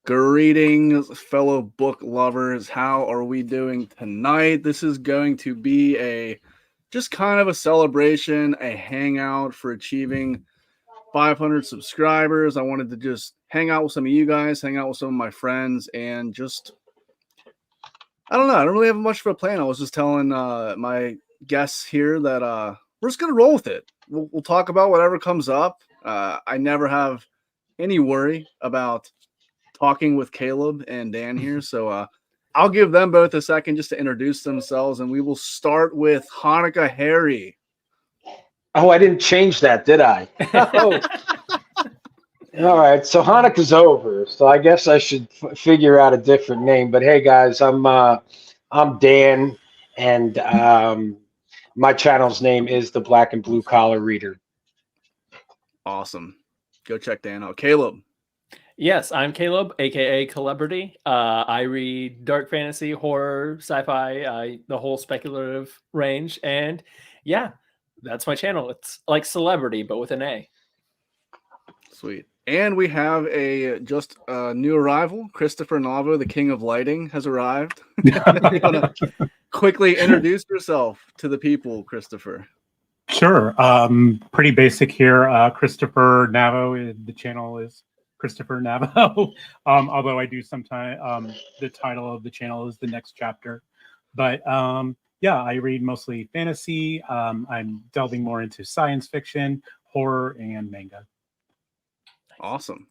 Greetings, fellow book lovers. How are we doing tonight? This is going to be just kind of a celebration, a hangout for achieving 500 subscribers. I wanted to just hang out with some of you guys, hang out with some of my friends, and just, I don't know. I don't really have much of a plan. I was just telling my guests here that we're just going to roll with it. We'll talk about whatever comes up. I never have any worry about talking with Caleb and Dan here. So I'll give them both a second just to introduce themselves, and we will start with Hanukkah Harry. Oh, I didn't change that, did I? Oh. All right, so Hanukkah's over, so I guess I should figure out a different name. But hey, guys, I'm Dan, and my channel's name is the Black and Blue Collar Reader. Awesome. Go check Dan out. Caleb. Yes, I'm Caleb, aka Celebrity. I read dark fantasy, horror, sci-fi, the whole speculative range, and yeah, that's my channel. It's like Celebrity, but with an A. Sweet. And we have a new arrival. Christopher Navo, the King of Lighting, has arrived. You want to quickly introduce yourself to the people, Christopher? Sure. Pretty basic here. Christopher Navo. The channel is Christopher Navo. Although I do sometimes the title of the channel is The Next Chapter. But yeah, I read mostly fantasy. I'm delving more into science fiction, horror, and manga. Awesome.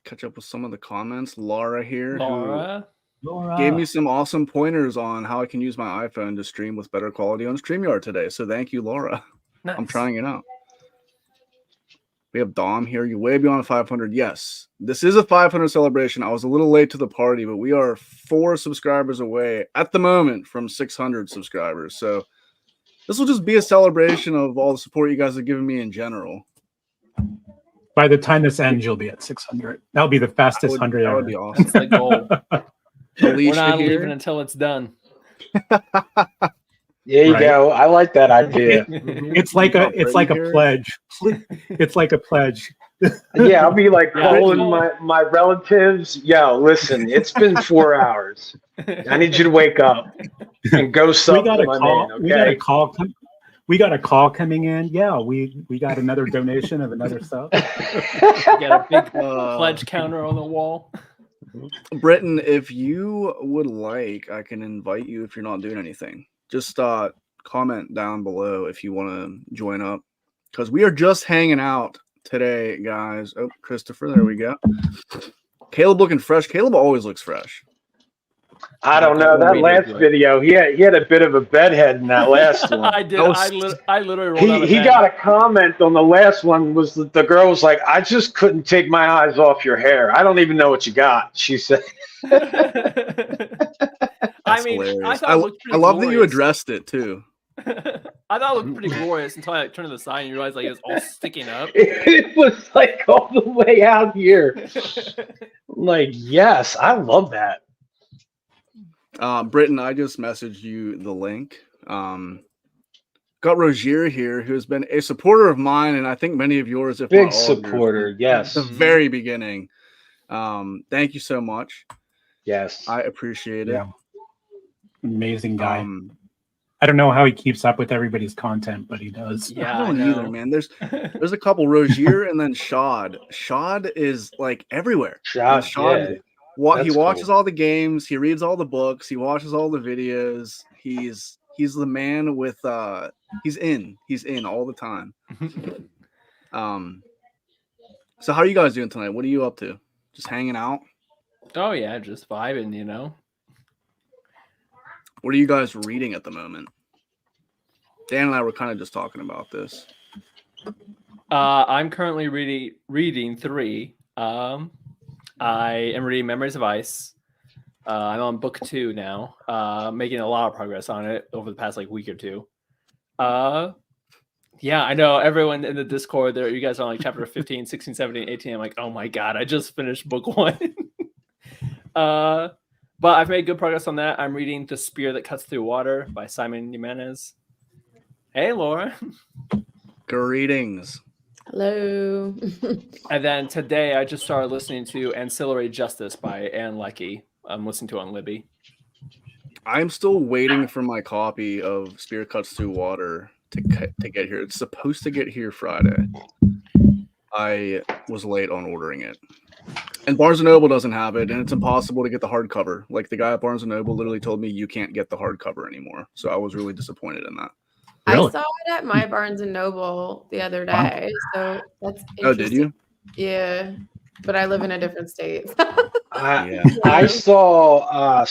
Catch up with some of the comments. Laura here. Laura gave me some awesome pointers on how I can use my iPhone to stream with better quality on StreamYard today. So thank you, Laura. Nice. I'm trying it out. We have Dom here. You're way beyond 500. Yes, this is a 500 celebration. I was a little late to the party, but we are 4 subscribers away at the moment from 600 subscribers. So this will just be a celebration of all the support you guys have given me in general. By the time this ends, you'll be at 600. That'll be the fastest 100 ever. That would be awesome. That's the goal. We're not here. leaving until it's done. There you go. I like that idea. It's like a pledge. It's like a pledge. Yeah, I'll be like calling my relatives. Yo, listen, it's been 4 hours. I need you to wake up and go sub to my man. Okay? We got a call coming in. Yeah, we got another donation of another sub. Got a big pledge counter on the wall. Britton, if you would like, I can invite you if you're not doing anything. Just comment down below if you want to join up, because we are just hanging out today, guys. Oh, Christopher, there we go. Caleb looking fresh. Caleb always looks fresh. I don't know. That last video, he had a bit of a bedhead in that last one. I did. I literally rolled out of he bed. got a comment on the last one. Was the girl was like, I just couldn't take my eyes off your hair. I don't even know what you got. She said. I mean, hilarious. I love glorious. That you addressed it too. I thought it looked pretty glorious until I turned to the side and you realized like it was all sticking up. It was like all the way out here. Like, yes, I love that. Britton, I just messaged you the link. Got Rogier here, who has been a supporter of mine, and I think many of yours, if big not all supporter, of yours, yes, at the very beginning. Thank you so much. Yes, I appreciate it. Yeah. Amazing guy. I don't know how he keeps up with everybody's content, but he does. Yeah, I don't either, man. There's a couple, Rogier and then Shad. Shad is like everywhere. Shad, yeah. He watches all the games. He reads all the books. He watches all the videos. He's the man with he's in all the time. So how are you guys doing tonight? What are you up to? Just hanging out? Oh yeah, just vibing, you know. What are you guys reading at the moment? Dan and I were kind of just talking about this. I'm currently reading 3. I am reading Memories of Ice. I'm on book 2 now, making a lot of progress on it over the past week or two. Yeah, I know everyone in the Discord there, you guys are on like chapter 15, 16, 17, 18. I'm like, oh my God, I just finished book 1. But I've made good progress on that. I'm reading The Spear That Cuts Through Water by Simon Jimenez. Hey, Laura. Greetings. Hello. And then today I just started listening to Ancillary Justice by Ann Leckie. I'm listening to on Libby. I'm still waiting for my copy of Spear Cuts Through Water to get here. It's supposed to get here Friday. I was late on ordering it. And Barnes & Noble doesn't have it, and it's impossible to get the hardcover. Like, the guy at Barnes & Noble literally told me you can't get the hardcover anymore. So I was really disappointed in that. I saw it at my Barnes & Noble the other day, so that's interesting. Oh, did you? Yeah, but I live in a different state. I saw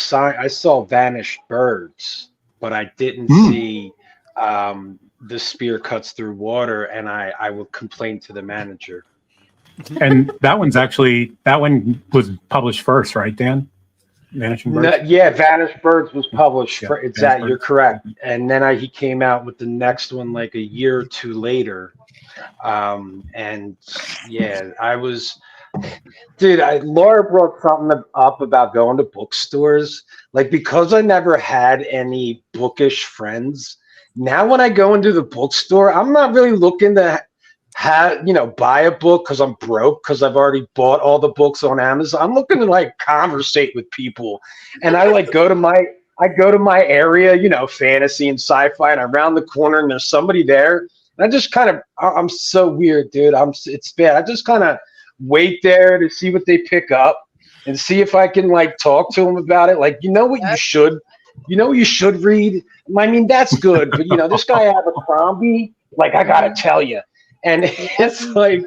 Vanished Birds, but I didn't see The Spear Cuts Through Water, and I would complain to the manager. And that one was published first, right, Dan? Vanishing Birds? No, yeah, Vanished Birds was published. You're correct. And then he came out with the next one like a year or two later. And yeah, Laura brought something up about going to bookstores. Like, because I never had any bookish friends, now when I go into the bookstore, I'm not really looking to buy a book because I'm broke, because I've already bought all the books on Amazon. I'm looking to like conversate with people, and I go to my area, fantasy and sci-fi, and I'm around the corner and there's somebody there, and I just I'm so weird, dude. It's bad. I just kind of wait there to see what they pick up and see if I can like talk to them about it. Like, you should read. I mean, that's good, but this guy Abercrombie, like, I gotta tell you. And it's like,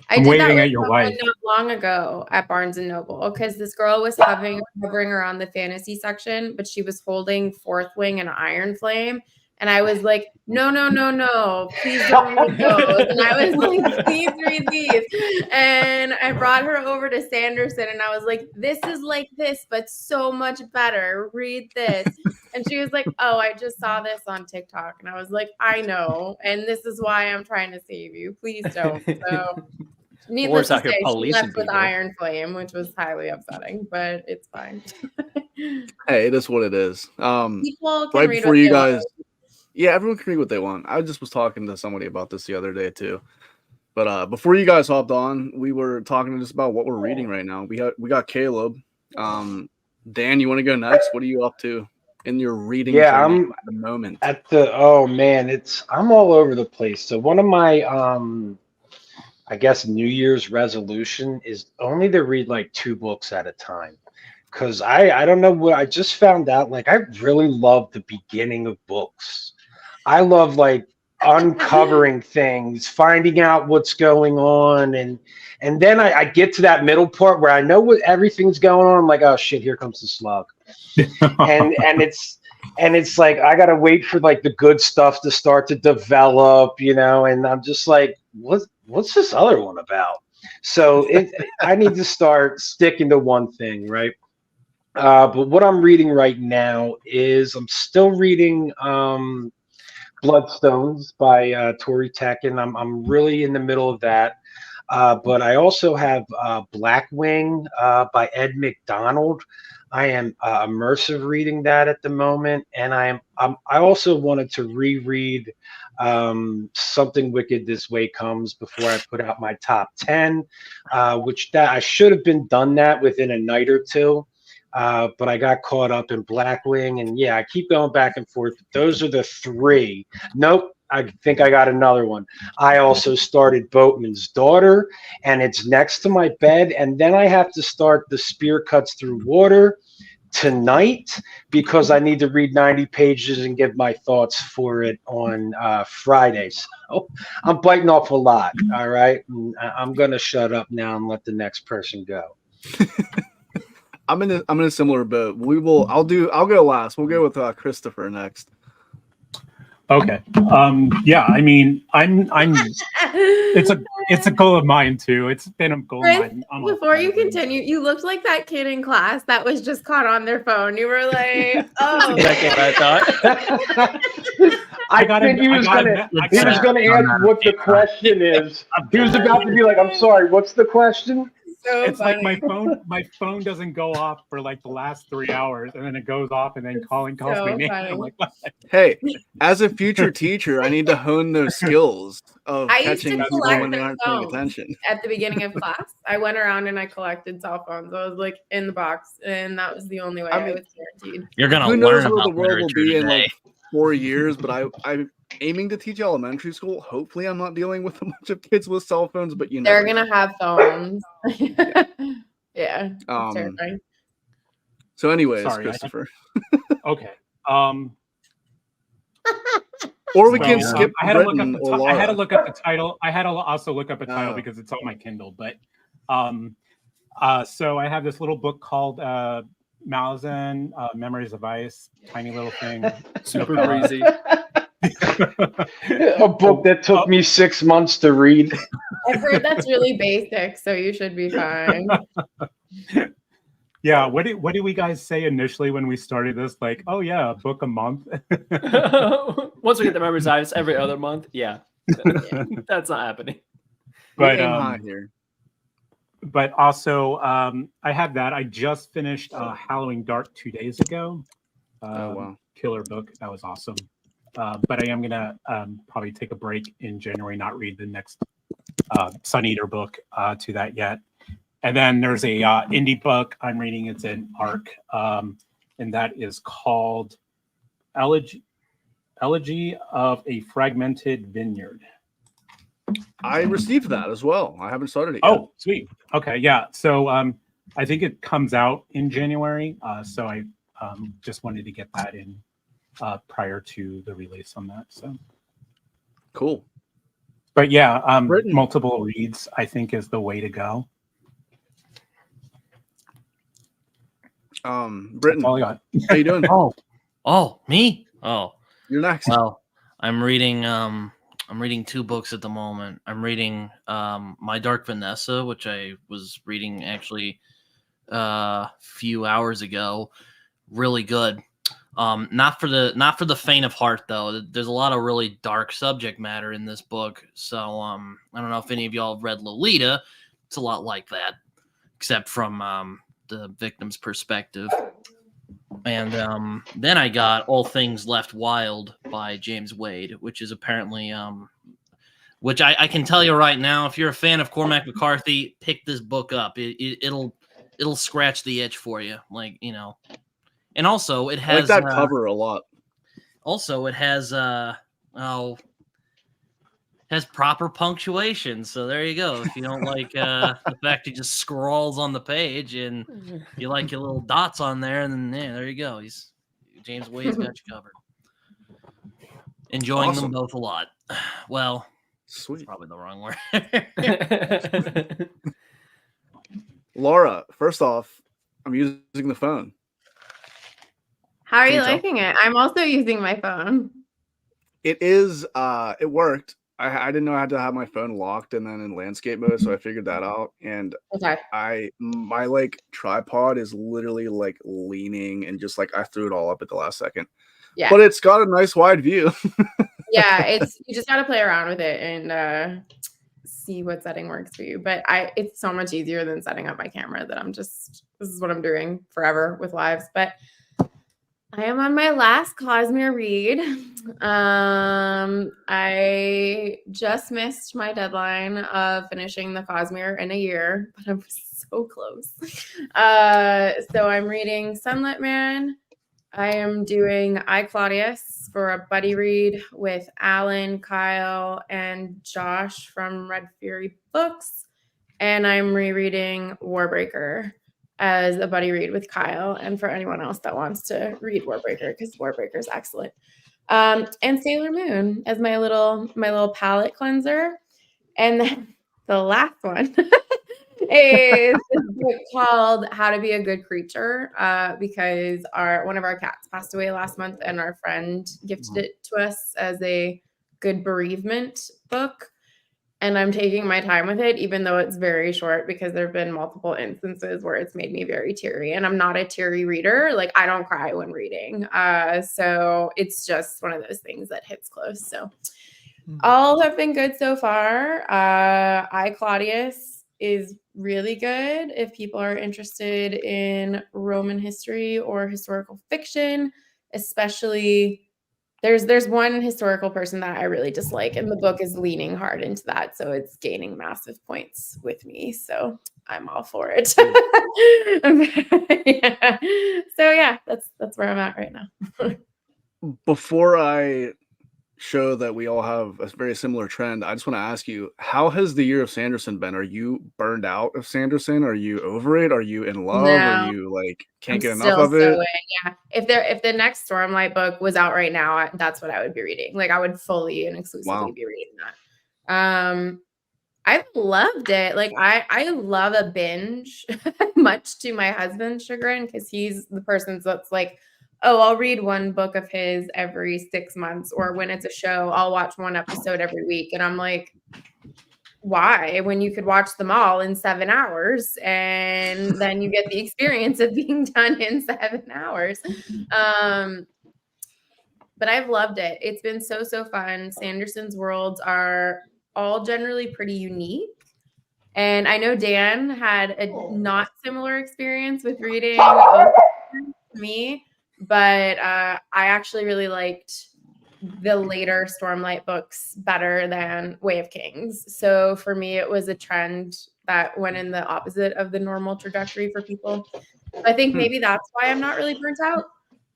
I did waving that at your wife not long ago at Barnes & Noble, because this girl was hovering around the fantasy section, but she was holding Fourth Wing and Iron Flame. And I was like, no, please don't read those. And I was like, please read these. And I brought her over to Sanderson, and I was like, this is like this, but so much better. Read this. And she was like, oh, I just saw this on TikTok. And I was like, I know. And this is why I'm trying to save you. Please don't. So needless to say, she left with Iron Flame, which was highly upsetting, but it's fine. Hey, it is what it is. People can right read before what you they guys want. Yeah, everyone can read what they want. I just was talking to somebody about this the other day too. But before you guys hopped on, we were talking just about what we're reading right now. We got Caleb. Dan, you want to go next? What are you up to in your reading journey I'm at the moment? I'm all over the place. So one of my I guess New Year's resolution is only to read like 2 books at a time. Because I don't know what I just found out. Like, I really love the beginning of books. I love like uncovering things, finding out what's going on, and then I get to that middle part where I know what everything's going on. I'm like, oh shit, here comes the slug, and it's like I gotta wait for like the good stuff to start to develop, and I'm just like, what's this other one about? So I need to start sticking to one thing, right? But what I'm reading right now is I'm still reading Bloodstones by Tori Tekken. I'm really in the middle of that. But I also have Blackwing by Ed McDonald. I am immersive reading that at the moment, and I also wanted to reread Something Wicked This Way Comes before I put out my top 10, which that I should have been done that within a night or two. But I got caught up in Blackwing, and yeah, I keep going back and forth. Those are the 3. Nope, I think I got another one. I also started Boatman's Daughter, and it's next to my bed. And then I have to start The Spear Cuts Through Water tonight because I need to read 90 pages and give my thoughts for it on Friday. So I'm biting off a lot. All right, I'm gonna shut up now and let the next person go. I'm in a similar boat. I'll go last. We'll go with Christopher next. Okay. Yeah, I mean, it's a goal of mine too. It's been a goal of mine. Before you continue, you looked like that kid in class that was just caught on their phone. You were like, oh. That's exactly what I thought. I think he was going to ask what the question is. He was about to be like, I'm sorry, what's the question? so it's like funny. my phone doesn't go off for like the last 3 hours, and then it goes off, and then calls so my name. funny. I'm like, what? Hey, as a future teacher, I need to hone those skills of I used to catching people collect when they their aren't paying phones attention. at the beginning of class. I went around and I collected cell phones. I was like in the box, and that was the only way I mean, was guaranteed. You're gonna Who learn knows where the about world will literature be in today. like 4 years, but I'm aiming to teach elementary school. Hopefully I'm not dealing with a bunch of kids with cell phones, but you know. They're gonna have phones. Yeah, it's terrifying. So anyways, Sorry, Christopher. Okay. Or we So, can skip I had to look up Britain the or I had to Laura. look up the title. I had to also look up a title Oh. because it's on my Kindle. But so I have this little book called Malazan, Memories of Ice, tiny little thing. Super Uh, breezy. A book that took me 6 months to read. I've heard that's really basic, so you should be fine. Yeah, what did we guys say initially when we started this? Like, oh yeah, a book a month. Once we get the members out, it's every other month. Yeah, that's not happening. But Aim high here. but also I have that. I just finished Halloween Dark 2 days ago. Oh wow. Killer book. That was awesome. But I am gonna probably take a break in January, not read the next Sun Eater book to that yet. And then there's a indie book I'm reading. It's an ARC, and that is called Elegy of a Fragmented Vineyard. I received that as well. I haven't started it yet. Oh, sweet. Okay, yeah. So I think it comes out in January. So I just wanted to get that in prior to the release on that. So Cool. but yeah, Britain. multiple reads I think is the way to go. Britain, That's all I got. how you doing? Oh, me? Oh, You're next. well, I'm reading 2 books at the moment. I'm reading My Dark Vanessa, which I was reading actually a few hours ago. Really good. Not for the faint of heart though. There's a lot of really dark subject matter in this book. So I don't know if any of y'all have read Lolita. It's a lot like that, except from the victim's perspective. And then I got All Things Left Wild by James Wade, which is apparently which I can tell you right now, if you're a fan of Cormac McCarthy, pick this book up. It'll scratch the itch for you, like, you know. And also it has I like that cover a lot. Also it has has proper punctuation. So there you go. If you don't like the fact he just scrawls on the page, and you like your little dots on there, and then yeah, there you go. James Wade's got you covered. Enjoying them both a lot. Well, Sweet. that's probably the wrong word. Laura, first off, I'm using the phone. How are Can you you tell? liking it? I'm also using my phone. It is it worked. I didn't know I had to have my phone locked and then in landscape mode, so I figured that out. And Okay. my like tripod is literally like leaning, and just like I threw it all up at the last second. Yeah. But it's got a nice wide view. Yeah, you just gotta play around with it and see what setting works for you. But it's so much easier than setting up my camera that this is what I'm doing forever with lives. But I am on my last Cosmere read. I just missed my deadline of finishing the Cosmere in a year, but I'm so close. So I'm reading Sunlit Man. I am doing I, Claudius for a buddy read with Alan, Kyle, and Josh from Red Fury Books. And I'm rereading Warbreaker as a buddy read with Kyle, and for anyone else that wants to read Warbreaker, because Warbreaker is excellent. And Sailor Moon as my little palette cleanser. And then the last one is this book called How to Be a Good Creature, because one of our cats passed away last month, and our friend gifted it to us as a good bereavement book. And I'm taking my time with it, even though it's very short, because there have been multiple instances where it's made me very teary. And I'm not a teary reader. Like, I don't cry when reading. So it's just one of those things that hits close. So all have been good so far. I, Claudius is really good if people are interested in Roman history or historical fiction, especially there's one historical person that I really dislike, and the book is leaning hard into that, so it's gaining massive points with me. So I'm all for it. Yeah. So yeah, that's where I'm at right now. Before I show that we all have a very similar trend, I just want to ask you, how has the year of Sanderson been? Are you burned out of Sanderson? Are you over it? Are you in love? Are No. you like I'm can't get enough still of so it? in, yeah. If the next Stormlight book was out right now, that's what I would be reading. Like I would fully and exclusively Wow. be reading that. I've loved it. Like I love a binge, much to my husband's chagrin, because he's the person that's like, oh, I'll read one book of his every 6 months, or when it's a show, I'll watch one episode every week. And I'm like, why? When you could watch them all in 7 hours, and then you get the experience of being done in 7 hours. But I've loved it. It's been so fun. Sanderson's worlds are all generally pretty unique. And I know Dan had a not similar experience with reading me, but I actually really liked the later Stormlight books better than Way of Kings. So for me, it was a trend that went in the opposite of the normal trajectory for people. I think maybe that's why I'm not really burnt out,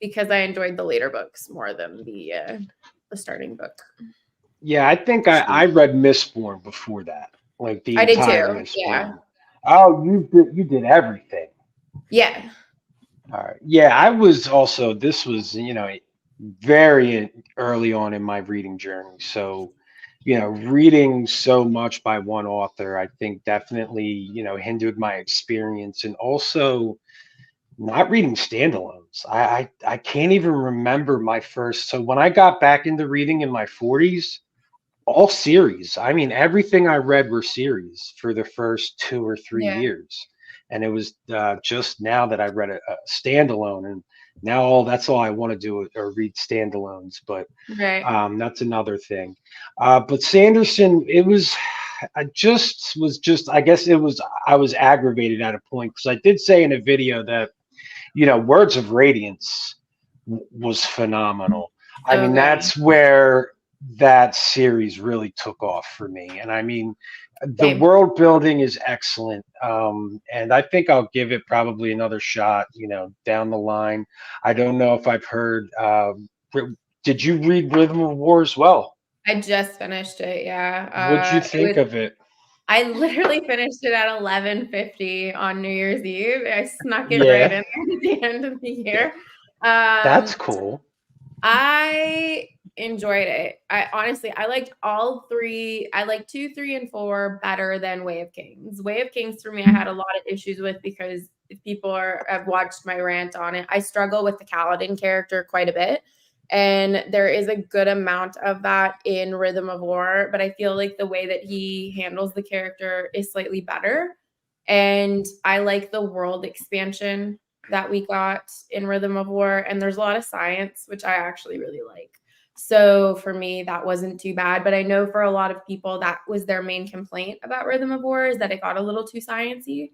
because I enjoyed the later books more than the starting book. Yeah, I think I read Mistborn before that, like the I did entire too. Mistborn. Yeah. Oh, you did everything. Yeah. All right. Yeah, I was also. This was very early on in my reading journey. So, reading so much by one author, I think definitely hindered my experience, and also not reading standalones. I can't even remember my first. So when I got back into reading in my 40s, all series. I mean, everything I read were series for the first 2 or 3 Yeah. years, and it was just now that I read a standalone, and now that's all I want to do or read standalones. But Right. that's another thing. But Sanderson, it was. I guess I was aggravated at a point, because I did say in a video that Words of Radiance was phenomenal. I mean, Okay. that's where that series really took off for me. And I mean, the Same. world building is excellent. And I think I'll give it probably another shot, down the line. I don't know if I've heard, did you read Rhythm of War as well? I just finished it. Yeah. What'd you think of it? I literally finished it at 11:50 on New Year's Eve. I snuck it Yeah. right in there at the end of the year. That's cool. I enjoyed it. I liked all three. I liked 2, 3, and 4 better than Way of Kings. Way of Kings for me, I had a lot of issues with, because if people have watched my rant on it, I struggle with the Kaladin character quite a bit. And there is a good amount of that in Rhythm of War, but I feel like the way that he handles the character is slightly better. And I like the world expansion that we got in Rhythm of War. And there's a lot of science, which I actually really like. So for me, that wasn't too bad. But I know for a lot of people, that was their main complaint about Rhythm of War, is that it got a little too sciencey.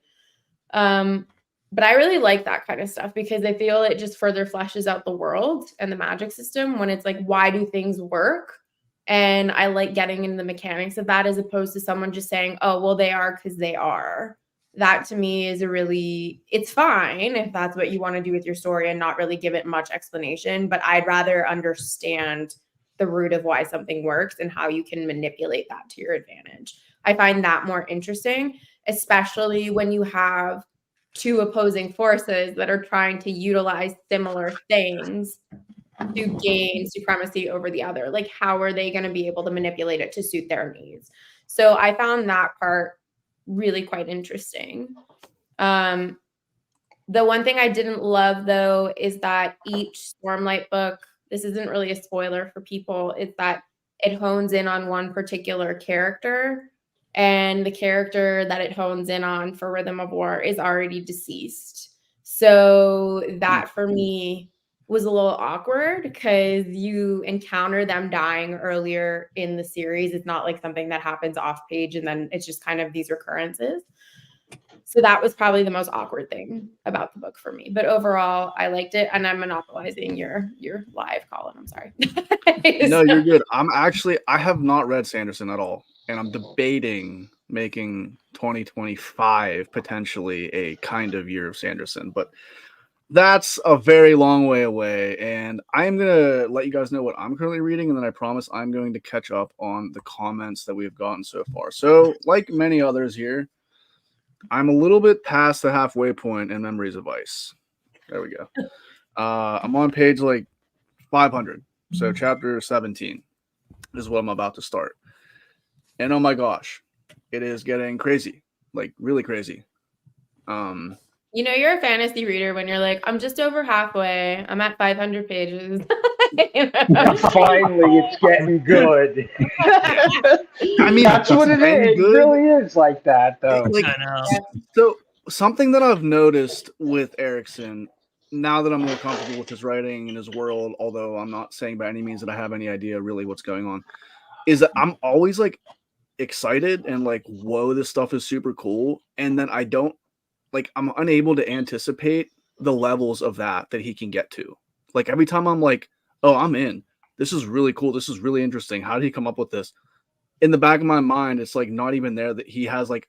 But I really like that kind of stuff, because I feel it just further fleshes out the world and the magic system, when it's like, why do things work? And I like getting into the mechanics of that, as opposed to someone just saying, oh, well, they are because they are. That to me is it's fine if that's what you want to do with your story and not really give it much explanation. But I'd rather understand the root of why something works and how you can manipulate that to your advantage. I find that more interesting, especially when you have 2 opposing forces that are trying to utilize similar things to gain supremacy over the other. Like, how are they going to be able to manipulate it to suit their needs? So I found that part really quite interesting. The one thing I didn't love, though, is that each Stormlight book, this isn't really a spoiler for people, is that it hones in on one particular character. And the character that it hones in on for Rhythm of War is already deceased. So that for me was a little awkward, because you encounter them dying earlier in the series. It's not like something that happens off page and then it's just kind of these recurrences. So that was probably the most awkward thing about the book for me. But overall, I liked it, and I'm monopolizing your live, Colin. I'm sorry. No, you're good. I have not read Sanderson at all, and I'm debating making 2025 potentially a kind of year of Sanderson, but that's a very long way away. And I'm gonna let you guys know what I'm currently reading, and then I promise I'm going to catch up on the comments that we've gotten so far. So, like many others here, I'm a little bit past the halfway point in Memories of Ice. There we go. I'm on page like 500. So chapter 17 is what I'm about to start. And oh my gosh, it is getting crazy, like really crazy. You know, you're a fantasy reader when you're like, I'm just over halfway. I'm at 500 pages. Finally, it's getting good. I mean, that's what it is. It really is like that, though. Like, I know. so something that I've noticed with Erickson, now that I'm more comfortable with his writing and his world, although I'm not saying by any means that I have any idea really what's going on, is that I'm always like excited and like, whoa, this stuff is super cool. And then I'm unable to anticipate the levels of that he can get to. Like every time I'm like, oh, I'm in. This is really cool. This is really interesting. How did he come up with this? In the back of my mind, it's like not even there that he has like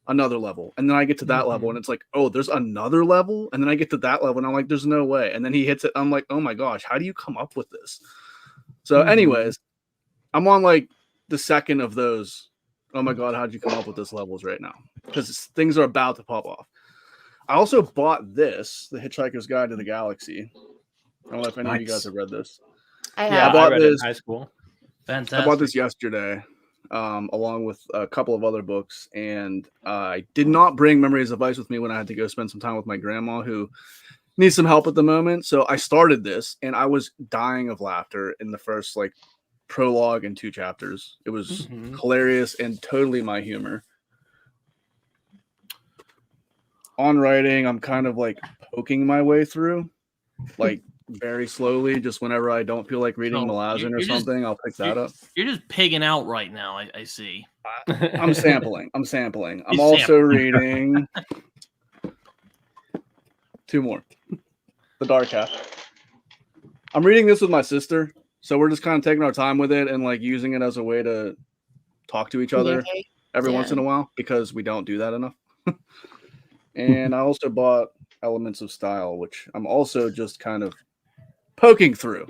another level. And then I get to that level and it's like, oh, there's another level. And then I get to that level and I'm like, there's no way. And then he hits it. I'm like, oh my gosh, how do you come up with this? So anyways, I'm on like the second of those. Oh my God, how'd you come up with this levels right now? Because things are about to pop off. I also bought this, The Hitchhiker's Guide to the Galaxy. I don't know if any of you guys have read this. I bought read it in this high school. Fantastic. I bought this yesterday, along with a couple of other books, and I did not bring Memories of Ice with me when I had to go spend some time with my grandma, who needs some help at the moment. So I started this, and I was dying of laughter in the first like prologue and 2 chapters. It was hilarious and totally my humor. On writing, I'm kind of like poking my way through, like very slowly. Just whenever I don't feel like reading Malazan or something, I'll pick that up. You're just pigging out right now. I see. I'm sampling. I'm also reading 2 more. The Dark Half. I'm reading this with my sister, so we're just kind of taking our time with it and like using it as a way to talk to each other every once in a while, because we don't do that enough. And I also bought Elements of Style, which I'm also just kind of poking through.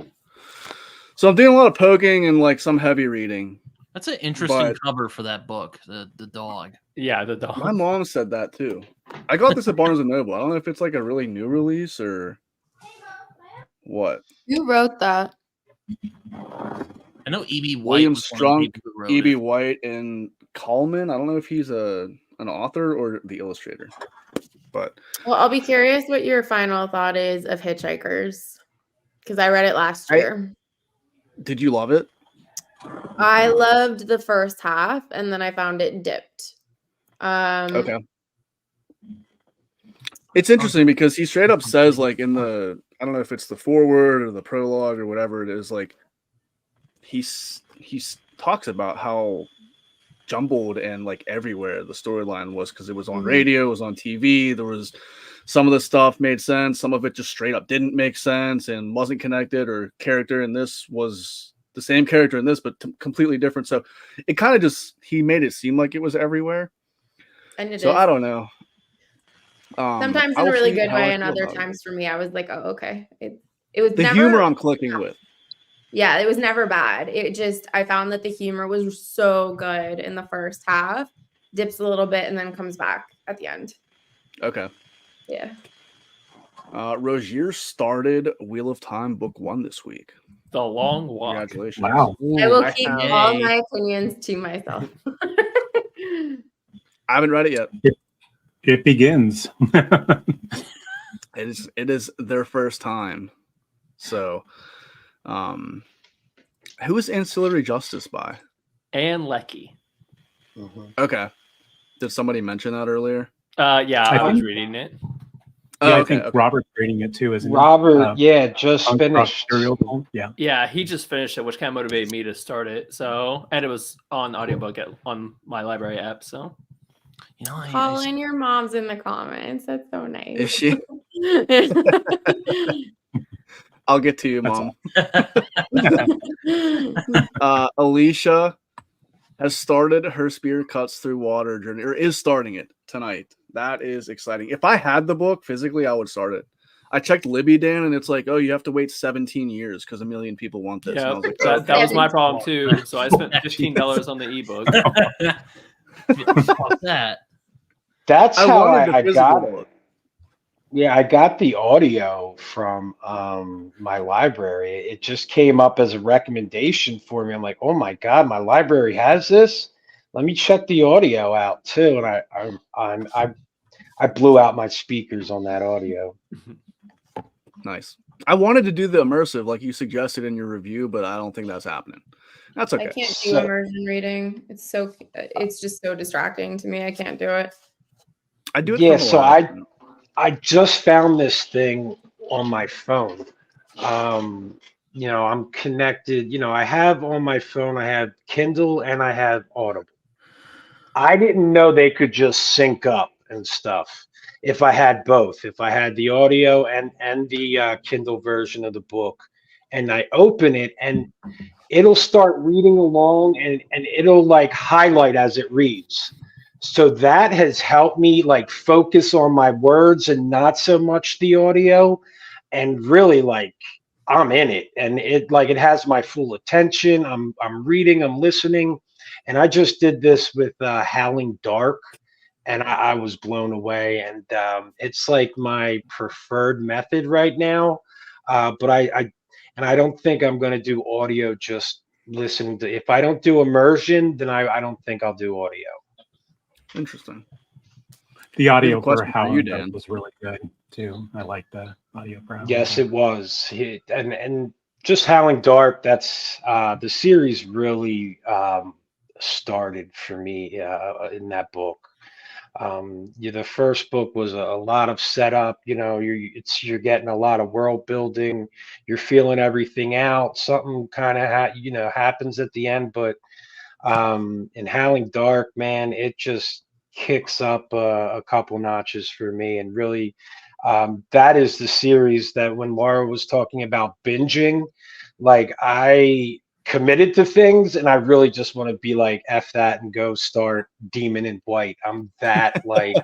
So I'm doing a lot of poking and like some heavy reading. That's an interesting cover for that book, the dog. Yeah, the dog. My mom said that too. I got this at Barnes & Noble. I don't know if it's like a really new release or what. Who wrote that? I know E.B. White. William was one of the Strunk, people who wrote E.B. it. White, and Coleman. I don't know if he's an author or the illustrator. But Well, I'll be curious what your final thought is of Hitchhikers, because I read it last year. Did you love it? I loved the first half, and then I found it dipped. Okay. It's interesting because he straight up says, like, in the, I don't know if it's the foreword or the prologue or whatever it is, like, he talks about how jumbled and like everywhere the storyline was, because it was on radio, it was on TV. There was some of the stuff made sense, some of it just straight up didn't make sense and wasn't connected, or character in this was the same character in this but completely different. So it kind of just, he made it seem like it was everywhere. And it so is. I don't know. Sometimes in a really good way, and other times for me, I was like, oh, okay. It was the never, humor I'm clicking with. Yeah, it was never bad. It just, I found that the humor was so good in the first half, dips a little bit, and then comes back at the end. Okay. Yeah. Rogier started Wheel of Time book 1 this week. The Long Walk. Congratulations. Wow. I will keep Yay. all my opinions to myself. I haven't read it yet. It begins. It is their first time. So, who is Ancillary Justice by? And Lecky. Okay. Did somebody mention that earlier? Yeah, I was think- reading it. Oh, Yeah, I okay, think okay. Robert's reading it too, isn't Robert, he? just Punk rock finished. serial poem? Yeah. Yeah, he just finished it, which kind of motivated me to start it. So, and it was on audiobook on my library app. So, You know, Colin, your mom's in the comments. That's so nice. Is she? I'll get to you, Mom. Alicia has started her Spear Cuts Through Water journey, or is starting it tonight. That is exciting. If I had the book physically, I would start it. I checked Libby, Dan, and it's like, oh, you have to wait 17 years because a million people want this. And I Yeah, was like, oh, that was my problem too. So I spent $15 on the ebook. Fuck that. That's I how wanted the I physical got it. book. Yeah, I got the audio from my library. It just came up as a recommendation for me. I'm like, oh my God, my library has this. Let me check the audio out too. And I blew out my speakers on that audio. Nice. I wanted to do the immersive like you suggested in your review, but I don't think that's happening. That's okay. I can't do immersion reading. It's just so distracting to me. I can't do it. I do it. Yeah, from a so while. I just found this thing on my phone. I'm connected. I have on my phone, I have Kindle and I have Audible. I didn't know they could just sync up and stuff if I had both. If I had the audio and the Kindle version of the book, and I open it and it'll start reading along and it'll like highlight as it reads. So that has helped me like focus on my words and not so much the audio, and really like I'm in it, and it has my full attention. I'm reading, I'm listening, and I just did this with Howling Dark, and I was blown away. And it's like my preferred method right now. But I don't think I'm going to do audio just listening to. If I don't do immersion, then I don't think I'll do audio. Interesting. The audio for question for Howling you, Dark Dan. was really good too. I like the audio for Howling Yes, Dark. it was. And just Howling Dark, that's the series really started for me in that book. The first book was a lot of setup. You're getting a lot of world building. You're feeling everything out. Something kind of happens at the end, but in Howling Dark, man, it just kicks up a couple notches for me. And really, that is the series that when Laura was talking about binging, like I committed to things and I really just want to be like, F that and go start Demon in White. I'm that like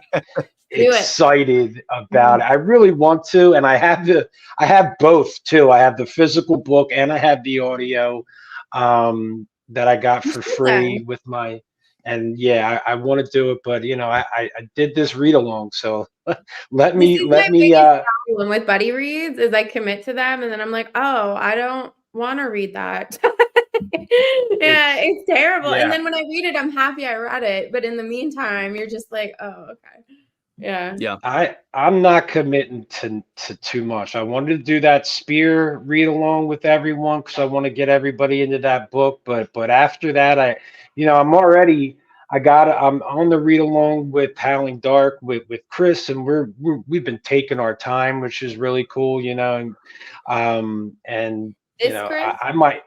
excited about it. I really want to. And I have both too. I have the physical book and I have the audio. That I got for free with my, and yeah, I want to do it, but I did this read along, so let me problem with buddy reads is I commit to them and then I'm like, oh, I don't want to read that. Yeah, it's terrible. yeah. And then when I read it, I'm happy I read it, but in the meantime, you're just like, oh, okay. Yeah. I'm not committing to too much. I wanted to do that Spear read along with everyone because I want to get everybody into that book. But after that, I'm on the read along with Howling Dark with Chris, and we've been taking our time, which is really cool, and Chris? I might.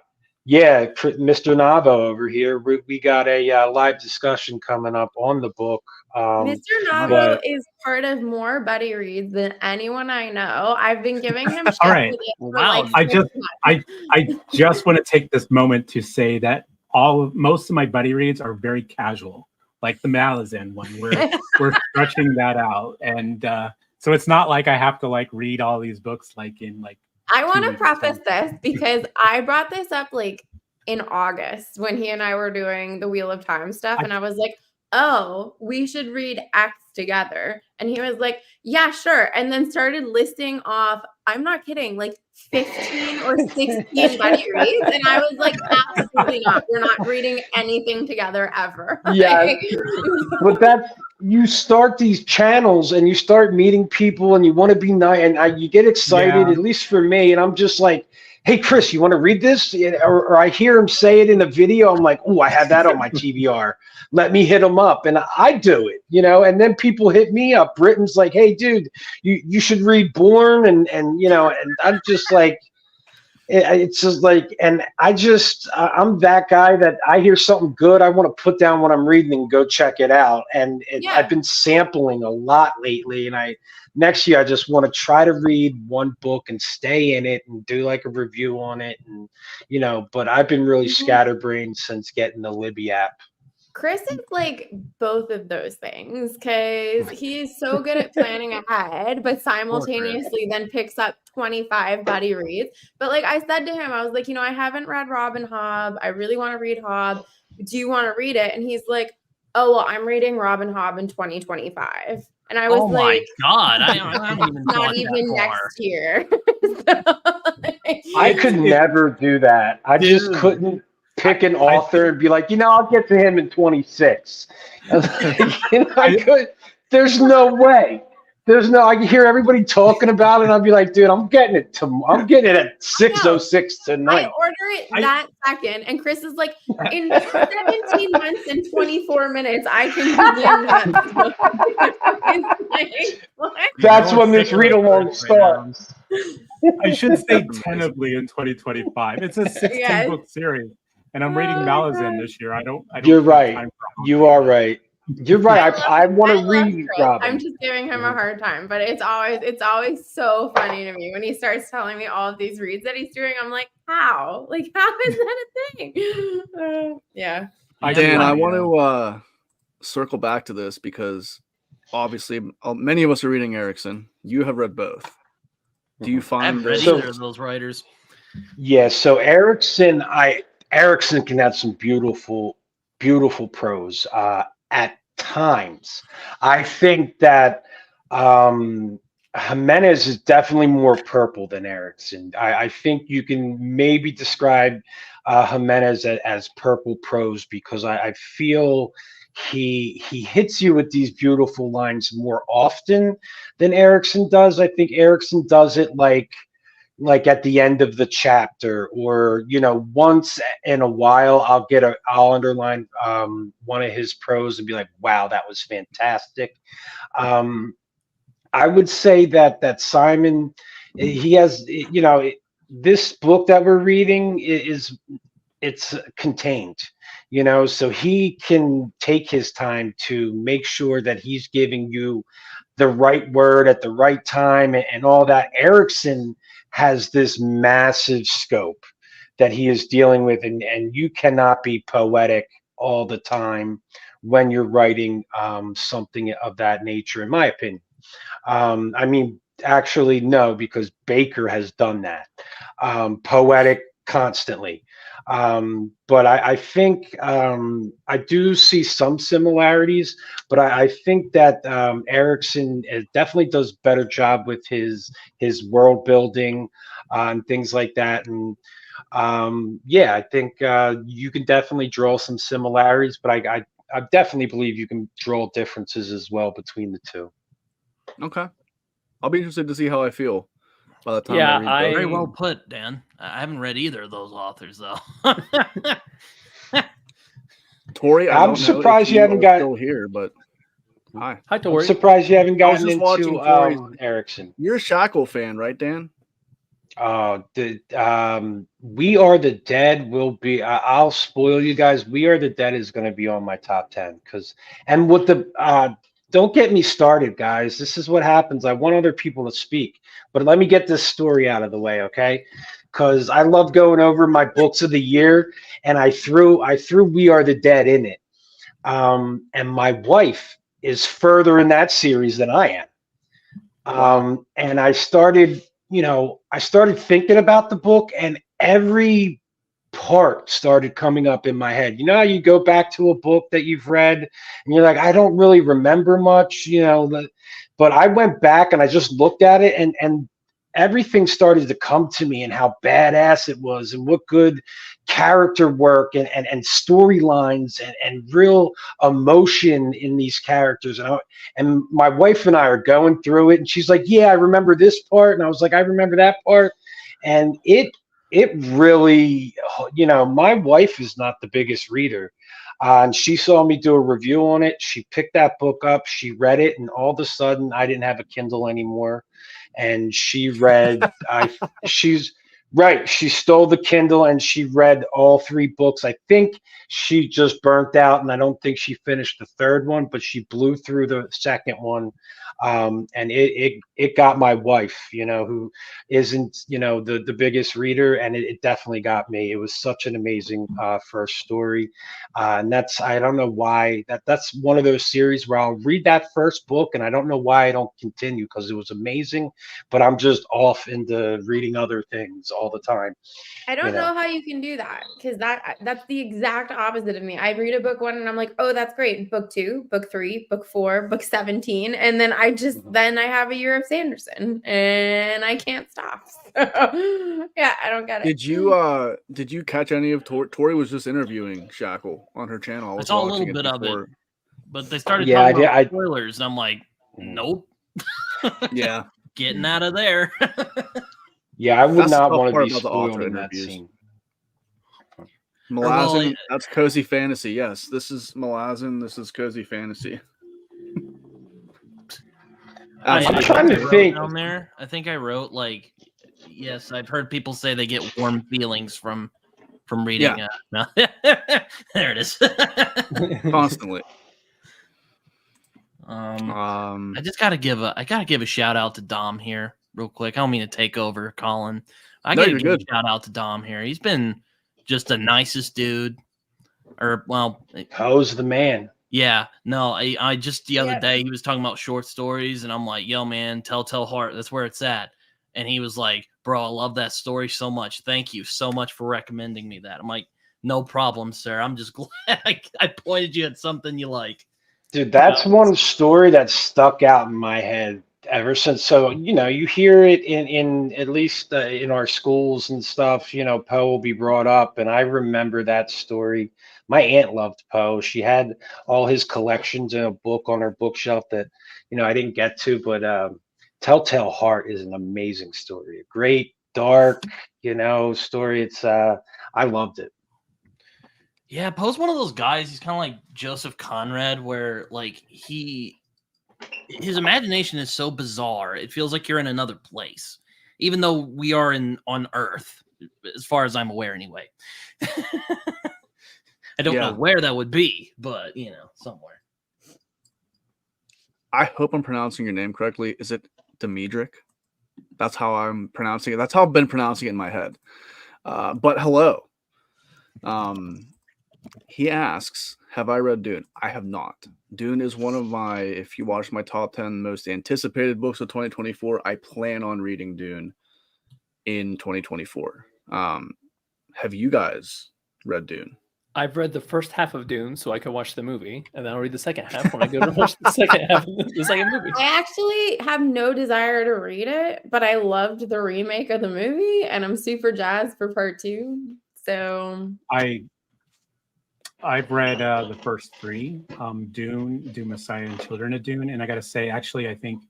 Yeah, Mr. Navo over here. We got a live discussion coming up on the book. Mr. Navo is part of more buddy reads than anyone I know. I've been giving him shit. All right. Wow. I just want to take this moment to say that most of my buddy reads are very casual, like the Malazan one. We're stretching that out, and so it's not like I have to like read all these books like in like. I want to preface this because I brought this up like in August when he and I were doing the Wheel of Time stuff, and I was like, oh, we should read X together. And he was like, yeah, sure. And then started listing off, I'm not kidding, like 15 or 16 buddy reads. And I was like, absolutely not. We're not reading anything together ever. Yeah. But you start these channels and you start meeting people and you want to be nice and you get excited, at least for me. And I'm just like, hey, Chris, you want to read this? Or I hear him say it in a video. I'm like, oh, I have that on my TBR. Let me hit him up. And I do it, and then people hit me up. Britain's like, hey, dude, you should read Born. And I'm just like, It's just like, and I'm that guy that I hear something good, I want to put down what I'm reading and go check it out. And I've been sampling a lot lately, and next year I just want to try to read one book and stay in it and do like a review on it, and But I've been really scatterbrained since getting the Libby app. Chris is like both of those things because he is so good at planning ahead, but simultaneously then picks up 25 buddy reads. But like I said to him, I was like, I haven't read Robin Hobb. I really want to read Hobb. Do you want to read it? And he's like, oh, well, I'm reading Robin Hobb in 2025. And I was oh like, my God, I haven't even not thought even that far. next year. I could never do that. I just couldn't pick an author and be like, I'll get to him in 26. I could. There's no way. I hear everybody talking about it, and I'll be like, dude, I'm getting it at 6:06 tonight. I order it that second, and Chris is like, in 17 months and 24 minutes, I can begin that. That's when this read-along starts. I should say tentatively in 2025. It's a 16-book series, and I'm reading Malazan this year. I don't. You're right. You are right. You're right. I want to read Robin. I'm just giving him a hard time, but it's always so funny to me when he starts telling me all of these reads that he's doing. I'm like, how? Like, how is that a thing? Yeah. Dan, I want to circle back to this because obviously many of us are reading Erickson. You have read both. Do you find I haven't read either of those writers? Yeah. So Erickson can have some beautiful, beautiful prose. At times, I think that Jimenez is definitely more purple than Erickson. I think you can maybe describe Jimenez as purple prose because I feel he hits you with these beautiful lines more often than Erickson does. I think Erickson does it like at the end of the chapter, or once in a while I'll underline one of his prose and be like, wow, that was fantastic. I would say that Simon, he has, this book that we're reading it's contained, so he can take his time to make sure that he's giving you the right word at the right time and all that. Erickson has this massive scope that he is dealing with, and you cannot be poetic all the time when you're writing something of that nature, in my opinion. I mean, actually, no, because Baker has done that, poetic constantly. But I think I do see some similarities, but I think that Erickson definitely does better job with his world building and things like that. And I think you can definitely draw some similarities, but I definitely believe you can draw differences as well between the two. Okay, I'll be interested to see how I feel by the time I read. Very well put, Dan. I haven't read either of those authors though. Tori, I'm surprised you haven't got still here, but hi, I'm Tori. surprised you haven't gotten into Erickson. You're a Shackle fan, right, Dan? We Are the Dead will be. I'll spoil you guys. We Are the Dead is going to be on my top 10 and with the. Don't get me started, guys. This is what happens. I want other people to speak, but let me get this story out of the way, okay? Because I love going over my books of the year, and I threw We Are the Dead in it. And my wife is further in that series than I am. And I started thinking about the book, and every part started coming up in my head. How you go back to a book that you've read and you're like, I don't really remember much, but I went back and I just looked at it, and everything started to come to me, and how badass it was, and what good character work and storylines and real emotion in these characters. And my wife and I are going through it, and she's like, yeah, I remember this part. And I was like, I remember that part. And it really, my wife is not the biggest reader. And she saw me do a review on it. She picked that book up. She read it. And all of a sudden, I didn't have a Kindle anymore. And she read, Right. She stole the Kindle and she read all 3 books. I think she just burnt out, and I don't think she finished the 3rd one, but she blew through the 2nd one. And it got my wife, who isn't, the biggest reader, and it definitely got me. It was such an amazing first story. And I don't know why that's one of those series where I'll read that first book and I don't know why I don't continue, because it was amazing, but I'm just off into reading other things all the time. I don't know how you can do that, because that's the exact opposite of me. I read a book 1 and I'm like, oh, that's great. Book 2, book 3, book 4, book 17. And then then I have a year of Sanderson and I can't stop. So, yeah, I don't get it. Did you catch any of Tori was just interviewing Shackle on her channel? I saw a little bit of it, but they started Yeah, talking about spoilers, and I'm like, nope. Yeah. Getting out of there. Yeah, I would That's not the want to part be about the spoiled author in that interviews. scene. Malazan, that's cozy fantasy. Yes, this is Malazan. This is cozy fantasy. I'm trying to think. Down there, I think I wrote like, yes, I've heard people say they get warm feelings from reading. Yeah. There it is. Constantly. I just gotta give a shout out to Dom here real quick. I don't mean to take over, Colin. I gotta give a shout out to Dom here. He's been just the nicest dude. Poe's the man. Yeah, no, I just the other day he was talking about short stories, and I'm like, yo, man, Telltale Heart, that's where it's at. And he was like, bro, I love that story so much. Thank you so much for recommending me that. I'm like, no problem, sir. I'm just glad I pointed you at something you like. Dude, that's one story that stuck out in my head ever since. So, you hear it in at least in our schools and stuff, Poe will be brought up. And I remember that story. My aunt loved Poe. She had all his collections in a book on her bookshelf that, I didn't get to. But Telltale Heart is an amazing story. A great, dark, story. It's I loved it. Yeah, Poe's one of those guys. He's kind of like Joseph Conrad, where like his imagination is so bizarre. It feels like you're in another place, even though we are on Earth, as far as I'm aware, anyway. I don't know where that would be, but somewhere. I hope I'm pronouncing your name correctly. Is it Dimitri? That's how I'm pronouncing it. That's how I've been pronouncing it in my head. But hello. He asks, have I read Dune? I have not. Dune is one of if you watch my top 10 most anticipated books of 2024, I plan on reading Dune in 2024. Have you guys read Dune? I've read the first half of Dune so I can watch the movie, and then I'll read the second half when I go to watch the second half of the second movie. I actually have no desire to read it, but I loved the remake of the movie, and I'm super jazzed for part 2. So I've read the first 3, Dune, Dune Messiah, and Children of Dune, and I got to say, actually, I think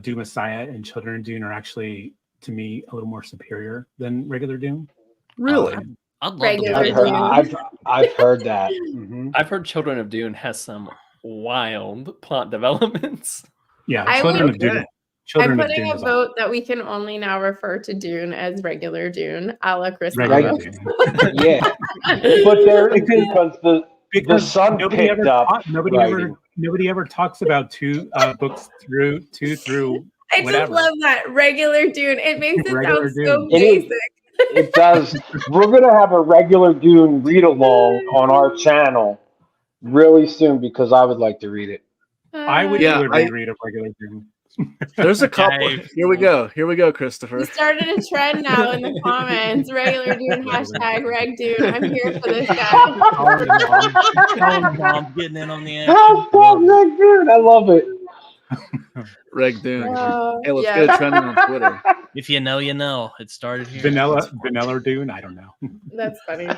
Dune Messiah and Children of Dune are actually, to me, a little more superior than regular Dune. Really? I'd love to. I've heard that. Mm-hmm. I've heard Children of Dune has some wild plot developments. Yeah, Children of Dune. I'm putting a vote that we can only now refer to Dune as regular Dune, a la Chris. Yeah, but there because the sun nobody picked up. Nobody ever talks about 2 books through I whatever. just love that regular Dune. It makes it Regular sound Dune. so basic. It does. We're gonna have a regular Dune read along on our channel really soon because I would like to read it. I would read a regular Dune. There's a couple. Here we go, Christopher. We started a trend now in the comments. Regular Dune, hashtag Reg Dune. I'm here for this guy. I'm getting in on the action. Hashtag Reg Dune. I love it. Reg Dune. Hey, let's get it trending on Twitter. If you know, you know. It started here. Vanilla Dune. I don't know. That's funny.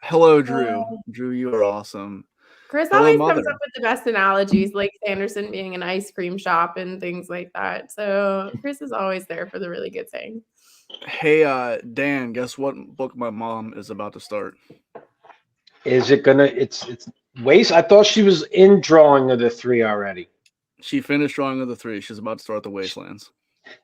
Hello, Drew. Drew, you are awesome. Chris always comes up with the best analogies, like Sanderson being an ice cream shop and things like that. So Chris is always there for the really good saying. Hey, Dan, guess what book my mom is about to start? Is it gonna? It's Waste. I thought she was in Drawing of the 3 already. She finished Drawing of the 3. She's about to start the Wastelands.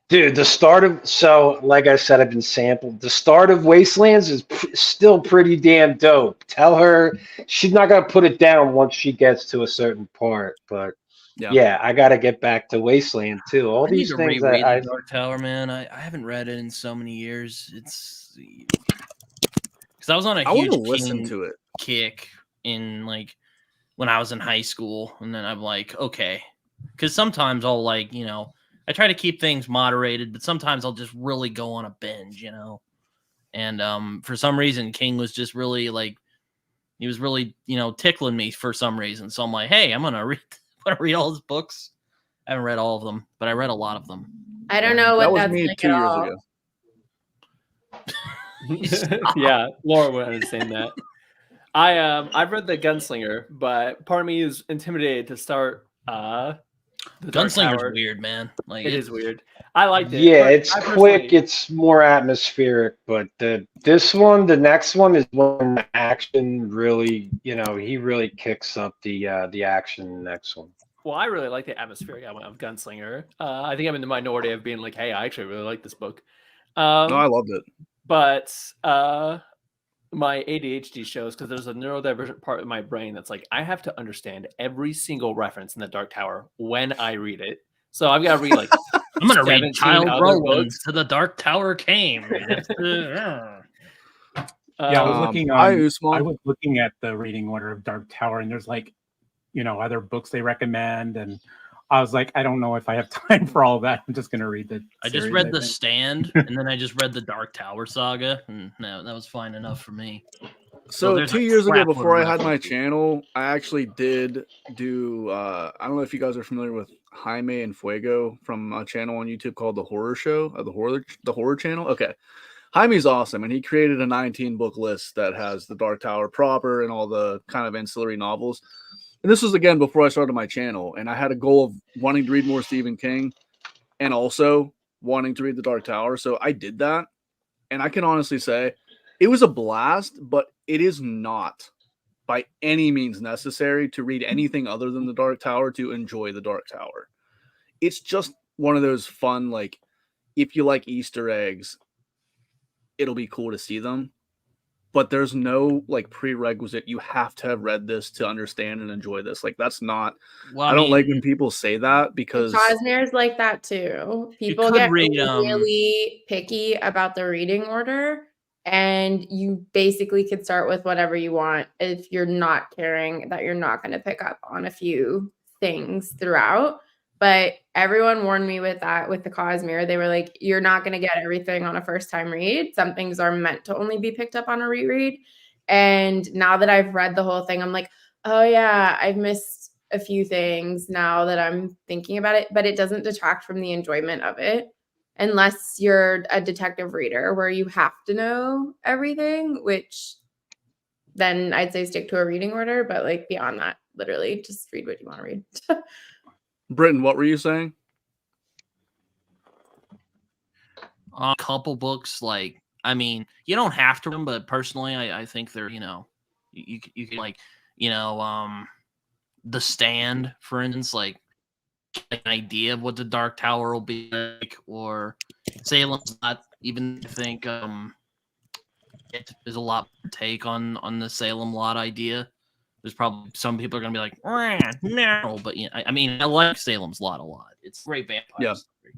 Dude, the start of like I said, I've been sampled. The start of Wastelands is still pretty damn dope. Tell her she's not gonna put it down once she gets to a certain part. But yeah, I gotta get back to Wasteland too. All I need these to things reread I The Dark Tower, man. I haven't read it in so many years. It's because I was on a I want to huge listen King to it. kick in like when I was in high school, and then I'm like, okay, because sometimes I'll like, I try to keep things moderated, but sometimes I'll just really go on a binge, And for some reason, King was just really like, he was really, tickling me for some reason. So I'm like, hey, I'm gonna read all his books. I haven't read all of them, but I read a lot of them. I don't know what That was that's me like 2 at years all. ago. Yeah, Laura would understand that. I've read The Gunslinger, but part of me is intimidated to start The Dark Gunslinger's Tower. weird, man. Like It is weird. I liked it. yeah, but it's I quick, personally- it's more atmospheric, but the next one is when the action really, he really kicks up the action in the next one. Well, I really like the atmospheric element of Gunslinger. I think I'm in the minority of being like, hey, I actually really like this book. No, I loved it. But my ADHD shows because there's a neurodivergent part of my brain that's like, I have to understand every single reference in the Dark Tower when I read it. So I've got to read like I'm gonna 17 read Child other Roland books. to the Dark Tower came. Yeah, I was looking. Hi, I Usman. was looking at the reading order of Dark Tower, and there's like, other books they recommend, and I was like, I don't know if I have time for all that. I'm just gonna read the. I just series, read I The think. Stand, and then I just read the Dark Tower saga, and no, that was fine enough for me. So there's a 2 years ago, crap load before of I had my references. channel, I actually did do. I don't know if you guys are familiar with Jaime and Fuego from a channel on YouTube called The Horror Show, the horror channel. Okay, Jaime's awesome, and he created a 19-book list that has the Dark Tower proper and all the kind of ancillary novels. And this was again before I started my channel, and I had a goal of wanting to read more Stephen King, and also wanting to read the Dark Tower. So I did that, and I can honestly say it was a blast, but it is not by any means necessary to read anything other than the Dark Tower to enjoy the Dark Tower. It's just one of those fun, like, if you like Easter eggs, it'll be cool to see them. But there's no like prerequisite. You have to have read this to understand and enjoy this. Like, that's not. Well, I don't like when people say that because Cosner's like that too. People could get read, really picky about the reading order, and you basically could start with whatever you want if you're not caring that you're not going to pick up on a few things throughout. But everyone warned me with that with the Cosmere. They were like, you're not going to get everything on a first time read. Some things are meant to only be picked up on a reread. And now that I've read the whole thing, I'm like, oh yeah, I've missed a few things now that I'm thinking about it, but it doesn't detract from the enjoyment of it unless you're a detective reader where you have to know everything, which then I'd say stick to a reading order. But like beyond that, literally just read what you want to read. Britton, what were you saying? A couple books, like, I mean, you don't have to read them, but personally, I think they're, you can like, The Stand, for instance, like an idea of what the Dark Tower will be like, or Salem's Lot. Even I think there's a lot to take on the Salem Lot idea. There's probably some people are gonna be like, no, but I mean, I like Salem's Lot a lot. It's a great vampire Yeah. story.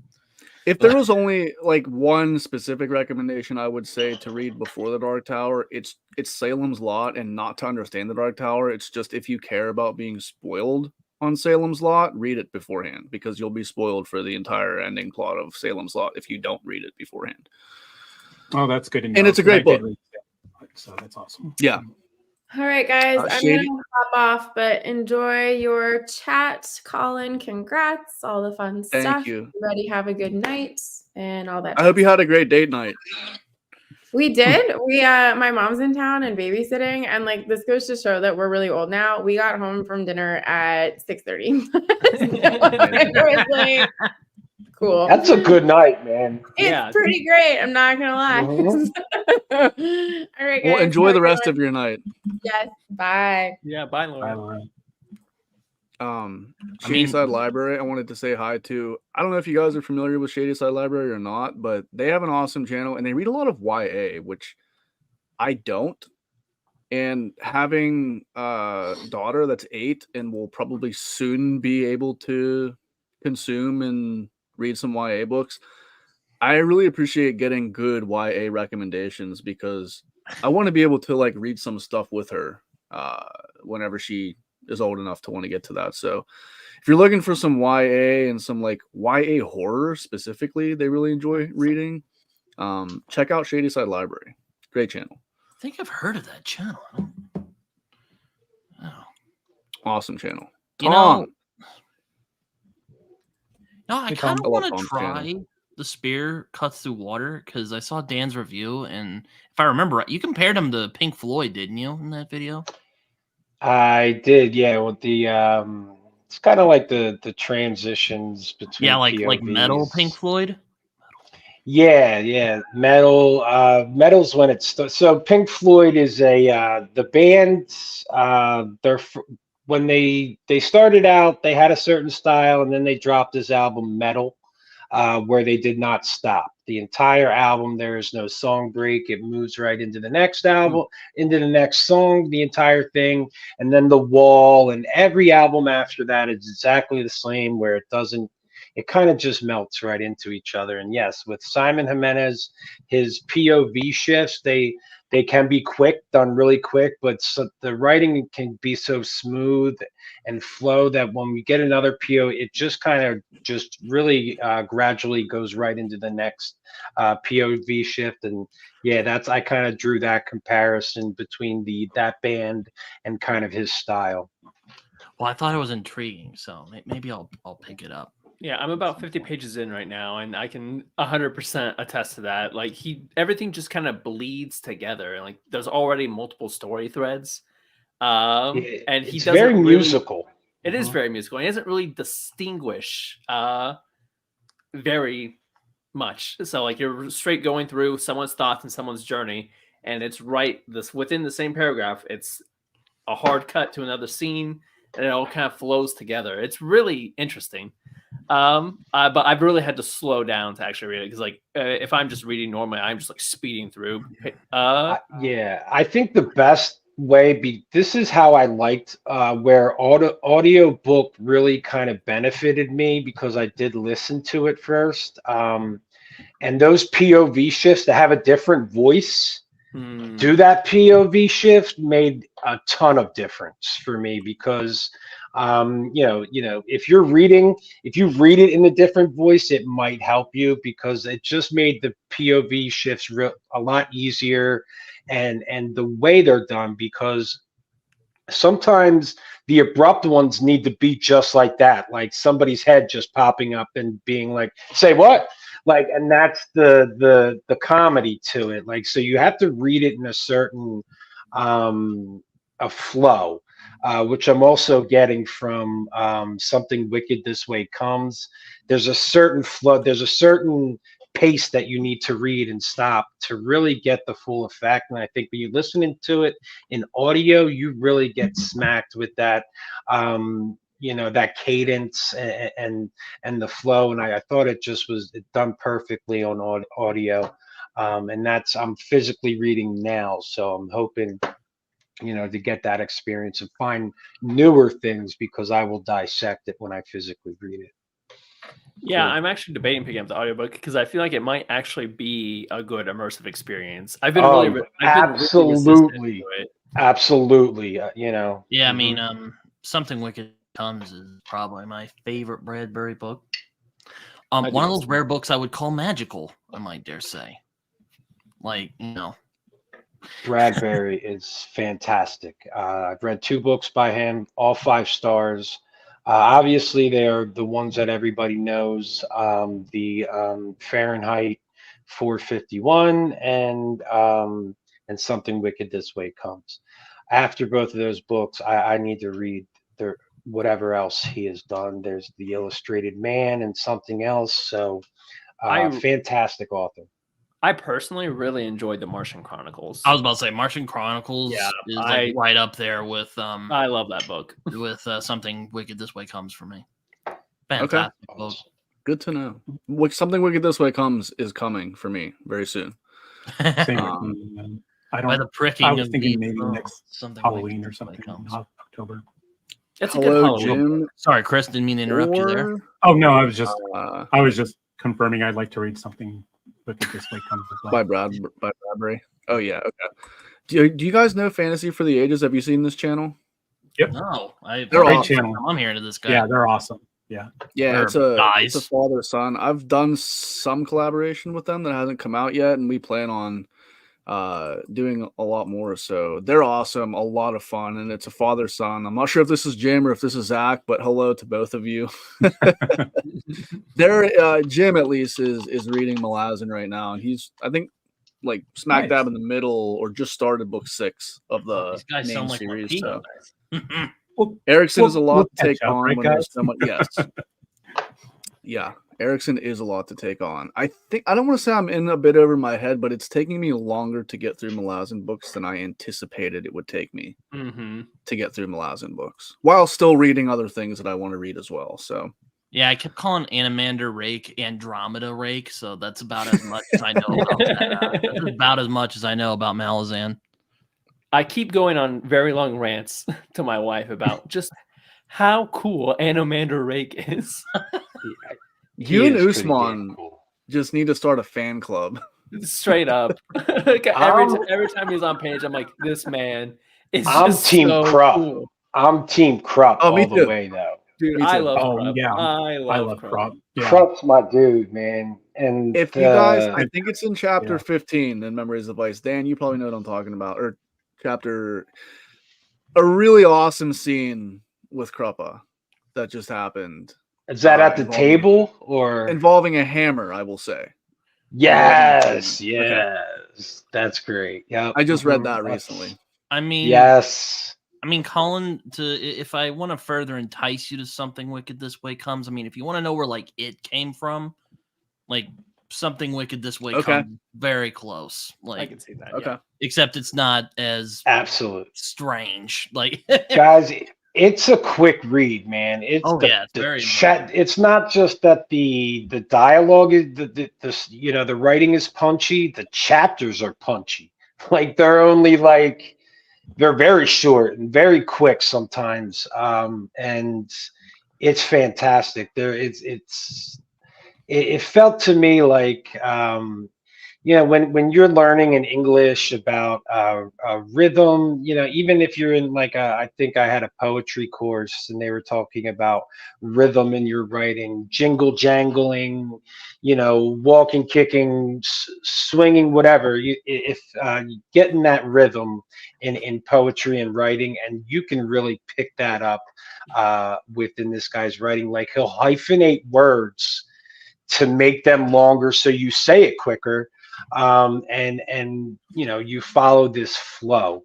If there was only like one specific recommendation I would say to read before the Dark Tower, it's Salem's Lot, and not to understand the Dark Tower. It's just if you care about being spoiled on Salem's Lot, read it beforehand because you'll be spoiled for the entire ending plot of Salem's Lot if you don't read it beforehand. Oh, that's good to know. And it's a great book. So that's awesome. Yeah. All right, guys, I'm Shady. going to hop off, but enjoy your chat. Colin, congrats, all the fun Thank stuff. you. Everybody have a good night and all that. I hope you had a great date night. We did. My mom's in town and babysitting, and like this goes to show that we're really old now. We got home from dinner at 6:30. So it was like cool. That's a good night, man. It's pretty great. I'm not gonna lie. All right, guys. Well, enjoy the rest of your night. Yes. Bye. Yeah, bye, Laura. Bye, Lauren. Shady Side Library, I wanted to say hi to. I don't know if you guys are familiar with Shady Side Library or not, but they have an awesome channel and they read a lot of YA, which I don't. And having a daughter that's 8 and will probably soon be able to consume and read some YA books, I really appreciate getting good YA recommendations because I want to be able to like read some stuff with her whenever she is old enough to want to get to that. So if you're looking for some YA and some like YA horror specifically, they really enjoy reading. Check out Shady Side Library. Great channel. I think I've heard of that channel. Oh. Awesome channel. You Tom. No, I Hey, kind Tom. of I love want to Tom's try channel. the Spear Cuts Through Water because I saw Dan's review, and if I remember right, you compared him to Pink Floyd, didn't you, in that video? I did, yeah. With the it's kind of like the transitions between Yeah, like metal POVs. Pink Floyd. Yeah. Metal's when it starts. So Pink Floyd is the band. When they started out, they had a certain style, and then they dropped this album Metal, where they did not stop. The entire album, there is no song break. It moves right into the next album, into the next song, the entire thing, and then The Wall, and every album after that is exactly the same, where it doesn't. It kind of just melts right into each other. And yes, with Simon Jimenez, his POV shifts, they can be quick, done really quick, but the writing can be so smooth and flow that when we get another PO, it just kind of just really gradually goes right into the next POV shift. And yeah, I kind of drew that comparison between that band and kind of his style. Well, I thought it was intriguing, so maybe I'll pick it up. Yeah, I'm about 50 pages in right now, and I can 100% attest to that. Like everything just kind of bleeds together. Like there's already multiple story threads, and he It's doesn't very really, musical. It is very musical. He doesn't really distinguish very much. So like you're straight going through someone's thoughts and someone's journey, and it's within the same paragraph. It's a hard cut to another scene, and it all kind of flows together. It's really interesting. But I've really had to slow down to actually read it because, like, if I'm just reading normally, I'm just like speeding through. Yeah, I think the best way this is how I liked where audio book really kind of benefited me because I did listen to it first. And those POV shifts to have a different voice do that POV shift made a ton of difference for me because if you read it in a different voice, it might help you because it just made the POV shifts a lot easier and the way they're done, because sometimes the abrupt ones need to be just like that, like somebody's head just popping up and being like, say what? Like, and that's the comedy to it. Like, so you have to read it in a certain a flow, which I'm also getting from Something Wicked This Way Comes. There's a certain flow, there's a certain pace that you need to read and stop to really get the full effect. And I think when you're listening to it in audio, you really get smacked with that that cadence and the flow. And I thought it just was done perfectly on audio. And I'm physically reading now, so I'm hoping to get that experience and find newer things because I will dissect it when I physically read it. Yeah, Cool. I'm actually debating picking up the audiobook because I feel like it might actually be a good immersive experience. I've been really absolutely, absolutely. Yeah, I mean, Something Wicked Comes is probably my favorite Bradbury book. One of those rare books I would call magical, I might dare say. Like, Bradbury is fantastic. I've read 2 books by him, all 5 stars. Obviously, they're the ones that everybody knows. The Fahrenheit 451 and Something Wicked This Way Comes. After both of those books, I need to read whatever else he has done. There's The Illustrated Man and something else. So, fantastic author. I personally really enjoyed the Martian Chronicles. I was about to say Martian Chronicles Yeah, is like right up there with I love that book. with Something Wicked This Way Comes for me. Fantastic book. Good to know. Something Wicked This Way is coming for me very soon. Same Um, with me. I By don't. the pricking I was of thinking the- maybe oh, next Something Halloween Wicked or This Way something in Comes. October. It's a good hello, Halloween. Jim. Sorry, Chris, didn't mean to interrupt you there. Oh no, I was just Uh, confirming I'd like to read Something Wicked This Way Comes as well. by Bradbury. Oh yeah, okay. Do you guys know Fantasy for the Ages? Have you seen this channel? Yep. No, They're Great awesome. channel. I'm hearing to this guy. Yeah, they're awesome. Yeah. Yeah, They're it's a guys. father son. I've done some collaboration with them that hasn't come out yet, and we plan on doing a lot more. So they're awesome, a lot of fun, and it's a father son. I'm not sure if this is Jim or if this is Zach, but hello to both of you. Jim at least is reading Malazan right now, and he's I think like smack Nice. dab in the middle or just started book 6 of the These guys main sound like series. Lapino. So. Well, Erickson is a lot to catch take up, on right, when there's guys? so much. Yes. Yeah. Erickson is a lot to take on. I don't want to say I'm in a bit over my head, but it's taking me longer to get through Malazan books than I anticipated it would take me to get through Malazan books, while still reading other things that I want to read as well. So Yeah, I kept calling Animander Rake Andromeda Rake, so that's about as much as I know about that. That's about as much as I know about Malazan. I keep going on very long rants to my wife about just how cool Anomander Rake is. you and is pretty damn Usman cool. just need to start a fan club. Straight up. Like every time he's on page, I'm like, this man is I'm just Team so Krupp. cool. I'm Team Krupp Oh, me all the too. way, though. Dude, Me I too. love Oh Krupp. yeah, I love Krupp. Krupp. Yeah. Krupp's my dude, man. And If you guys, I think it's in chapter 15 in Memories of Vice. Dan, you probably know what I'm talking about. Or a really awesome scene with Kruppa that just happened. is that at the involving- table or Involving a hammer, I will say. yes, Okay. yes, that's great. Yeah, I just read that recently. I mean, Yes, Colin, if I want to further entice you to Something Wicked This Way Comes, if you want to know where like it came from, like Something Wicked This Way Comes very close. Like I can see that. Okay. Yeah. except it's not as absolutely, strange. Like guys. It's a quick read, man. It's it's the very chat. It's not just that the dialogue is the writing is punchy. The chapters are punchy. Like they're very short and very quick sometimes, and it's fantastic. It felt to me like when you're learning in English about rhythm, even if you're in I think I had a poetry course and they were talking about rhythm in your writing, jingle jangling, walking, kicking, swinging, whatever. If getting that rhythm in poetry and writing, and you can really pick that up within this guy's writing. Like he'll hyphenate words to make them longer so you say it quicker, and you follow this flow,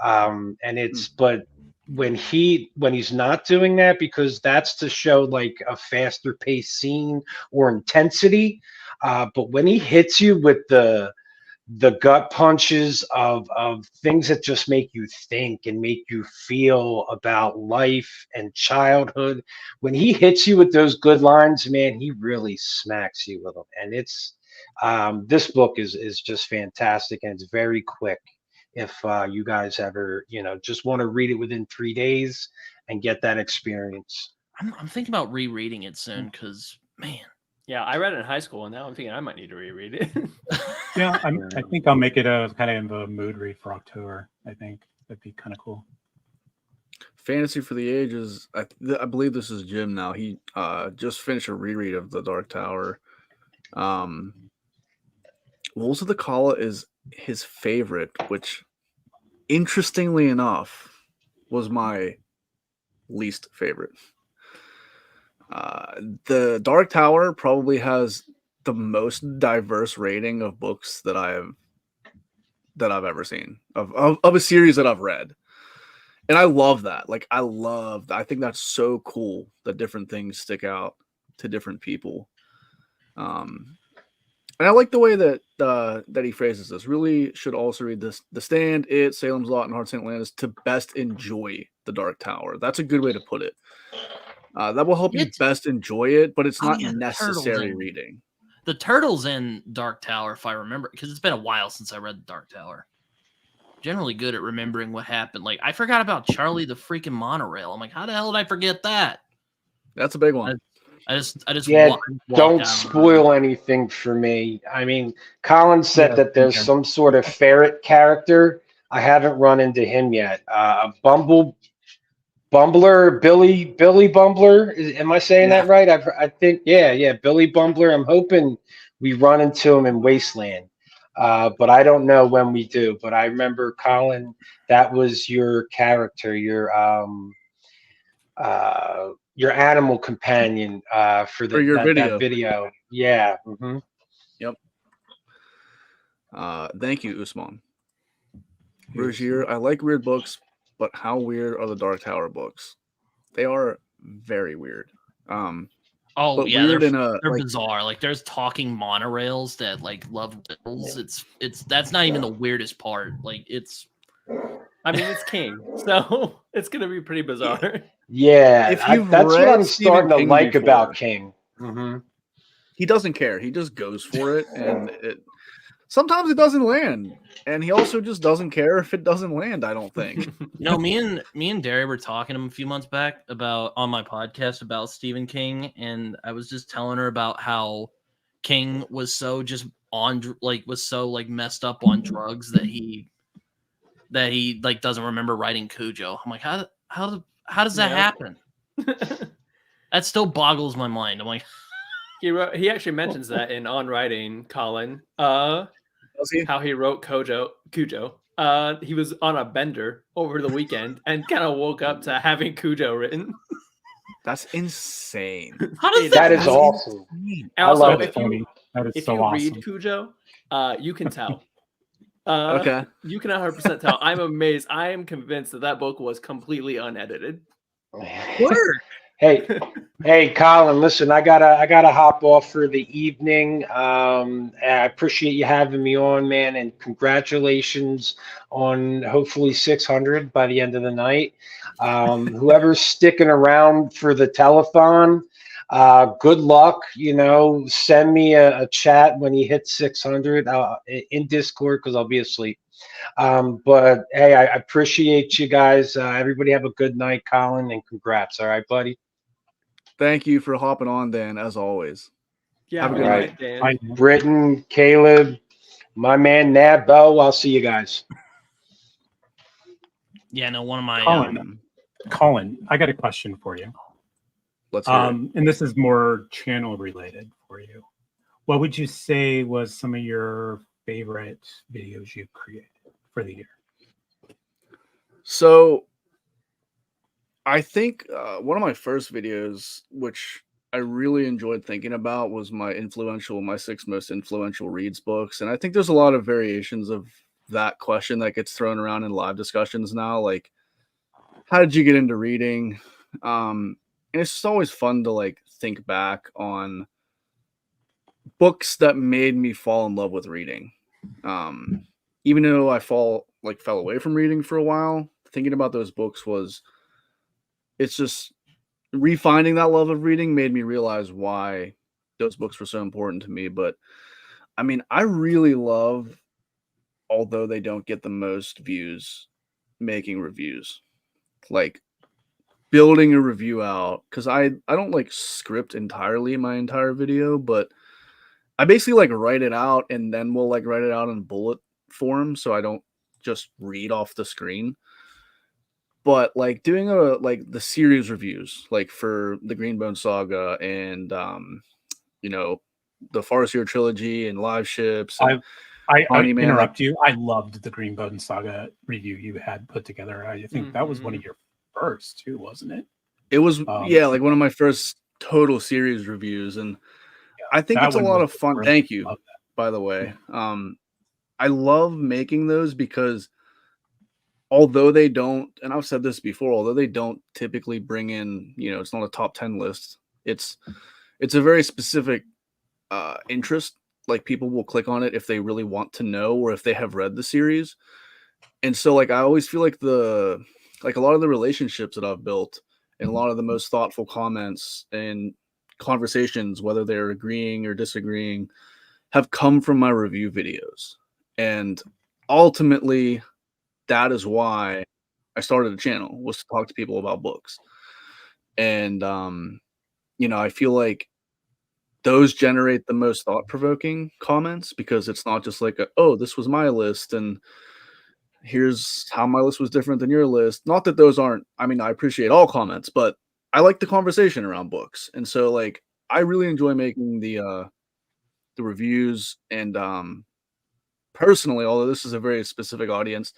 and it's but when he's not doing that, because that's to show like a faster paced scene or intensity, but when he hits you with the gut punches of things that just make you think and make you feel about life and childhood. When he hits you with those good lines, man, he really smacks you with them. And it's this book is just fantastic, and it's very quick. If you guys ever just want to read it within 3 days and get that experience. I'm thinking about rereading it soon because man. Yeah, I read it in high school, and now I'm thinking I might need to reread it. Yeah, I think I'll make it a kind of in the mood read for October. I think that'd be kind of cool. Fantasy for the Ages. I believe this is Jim now. He just finished a reread of The Dark Tower. Wolves of the Kala is his favorite, which, interestingly enough, was my least favorite. The Dark Tower probably has the most diverse rating of books that I've ever seen of a series that I've read. And I love that. Like I think that's so cool that different things stick out to different people. And I like the way that that he phrases this. Really should also read this: The Stand, It, Salem's Lot, and Heart St. Atlantis to best enjoy the Dark Tower. That's a good way to put it. That will help you It's- best enjoy it, but it's Oh, not yeah, the turtles necessary in- reading. The turtles in Dark Tower, if I remember, because it's been a while since I read Dark Tower. Generally good at remembering what happened. Like, I forgot about Charlie the freaking monorail. I'm like, how the hell did I forget that? That's a big one. I just Yeah, walked don't out. spoil anything for me. I mean, Colin said Yeah, that there's yeah. some sort of ferret character. I haven't run into him yet. Bumbler, Billy Bumbler. Am I saying Yeah. that right? I think, yeah, Billy Bumbler. I'm hoping we run into him in Wasteland, but I don't know when we do. But I remember, Colin, that was your character, your animal companion for For your that video. video. Yeah. Hmm. Yep. Thank you, Usman. Rogier, I like weird books, but how weird are the Dark Tower books? They are very weird. Oh but yeah, weird they're in a like bizarre. Like there's talking monorails that like love riddles. It's that's not even the weirdest part. Like I mean, it's King, so it's gonna be pretty bizarre. Yeah, if you've that's what read I'm Stephen starting to King like before, about King. Hmm. he doesn't care. He just goes for it, and it sometimes it doesn't land. And he also just doesn't care if it doesn't land, I don't think. You know, me and Derry were talking to him a few months back about on my podcast about Stephen King, and I was just telling her about how King was so just was so messed up on drugs that he like doesn't remember writing Cujo. I'm like, how does that Yeah. happen? That still boggles my mind. I'm like, He actually mentions that in On Writing, Colin. Does he? How he wrote Cujo. He was on a bender over the weekend and kind of woke up to having Cujo written. That's insane. how does That is that's awesome. insane. And I also, love if it. you That is if so you awesome. read Cujo, you can tell. Okay. You can 100% tell. I'm amazed. I am convinced that book was completely unedited. Hey, Colin, listen, I gotta hop off for the evening. I appreciate you having me on, man, and congratulations on hopefully 600 by the end of the night. Whoever's sticking around for the telethon, good luck. You know, send me a chat when you hit 600 in Discord because I'll be asleep. But hey, I appreciate you guys. Everybody have a good night, Colin, and congrats. All right, buddy. Thank you for hopping on, Dan, as always. Yeah, Have a good good night, night. Dan. I, Britton, Caleb, my man Nabo. I'll see you guys. Yeah, no, one of my Colin, I got a question for you. Let's hear it. And this is more channel related for you. What would you say was some of your favorite videos you created for the year? So I think one of my first videos, which I really enjoyed thinking about, was my 6 most influential reads books. And I think there's a lot of variations of that question that gets thrown around in live discussions now. Like, how did you get into reading? And it's just always fun to think back on books that made me fall in love with reading. Even though I fell away from reading for a while, thinking about those books it's just refinding that love of reading made me realize why those books were so important to me. But I mean, I really love, although they don't get the most views, making reviews, like building a review out. Cause I don't script entirely my entire video, but I basically write it out and then we'll write it out in bullet form. So I don't just read off the screen. But doing the series reviews, for the Greenbone Saga and the Farseer trilogy and Live Ships. And I Honeyman, interrupt you. I loved the Greenbone Saga review you had put together. I think that was one of your first too, wasn't it? It was one of my first total series reviews, and I think it's a lot of fun. Thank you, by the way. Yeah. I love making those because although they don't, and I've said this before, although they don't typically bring in, it's not a top 10 list. It's a very specific interest like people will click on it if they really want to know or if they have read the series. And so like I always feel like a lot of the relationships that I've built and a lot of the most thoughtful comments and conversations, whether they're agreeing or disagreeing, have come from my review videos. And ultimately, that is why I started a channel, was to talk to people about books. And I feel like those generate the most thought-provoking comments, because it's not just like, oh, this was my list and here's how my list was different than your list. Not that those aren't, I mean, I appreciate all comments, but I like the conversation around books. And so like I really enjoy making the reviews. And personally, although this is a very specific audience,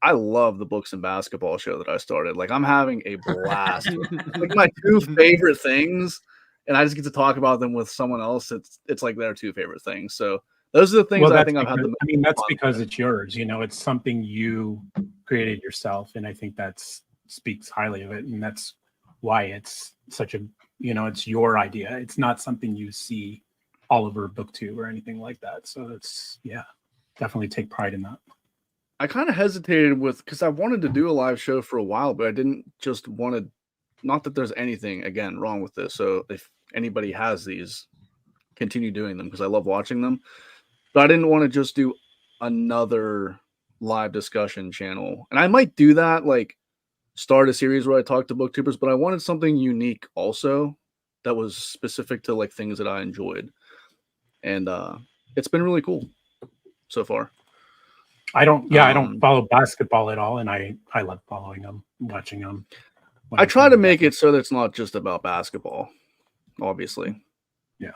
I love the books and basketball show that I started. Like I'm having a blast. Like my two favorite things, and I just get to talk about them with someone else. It's like their two favorite things. So those are the things I think I've had the most. I mean, that's because it's yours. It's something you created yourself, and I think speaks highly of it, and that's why it's such a it's your idea. It's not something you see all over BookTube or anything like that. So it's definitely take pride in that. I kind of hesitated because I wanted to do a live show for a while, but I didn't just want to. Not that there's anything again wrong with this. So if anybody has these, continue doing them because I love watching them. But I didn't want to just do another live discussion channel. And I might do that, like start a series where I talk to booktubers, but I wanted something unique also that was specific to like things that I enjoyed. And it's been really cool so far. I don't follow basketball at all, and I love following them, watching them. I try to make it so that it's not just about basketball, obviously. Yeah.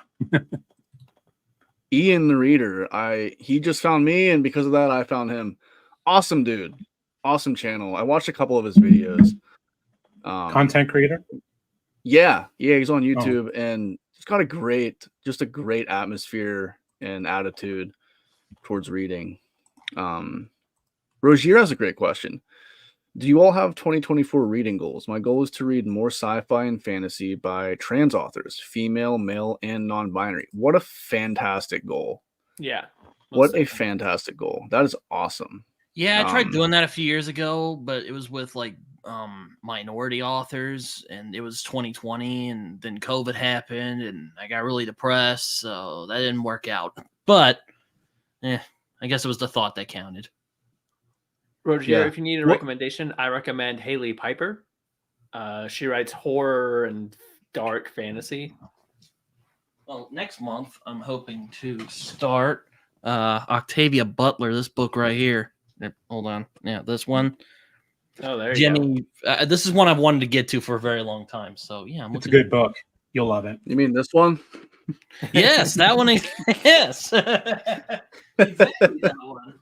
Ian the Reader, he just found me, and because of that, I found him. Awesome dude, awesome channel. I watched a couple of his videos. Content creator. Yeah, he's on YouTube, and he's got a great atmosphere and attitude towards reading. Rogier has a great question. Do you all have 2024 reading goals? My goal is to read more sci-fi and fantasy by trans authors, female, male, and non-binary. What a fantastic goal. Yeah. What a fantastic goal. That is awesome. Yeah, I tried doing that a few years ago, but it was with like minority authors, and it was 2020, and then COVID happened, and I got really depressed, so that didn't work out. But I guess it was the thought that counted. Rogier, if you need a recommendation, I recommend Haley Piper. She writes horror and dark fantasy. Well, next month, I'm hoping to start Octavia Butler, this book right here. Hold on. Yeah, this one. Oh, there you go. This is one I've wanted to get to for a very long time. So, yeah. It's a good book. You'll love it. You mean this one? Yes, that one. Yes. Exactly that one.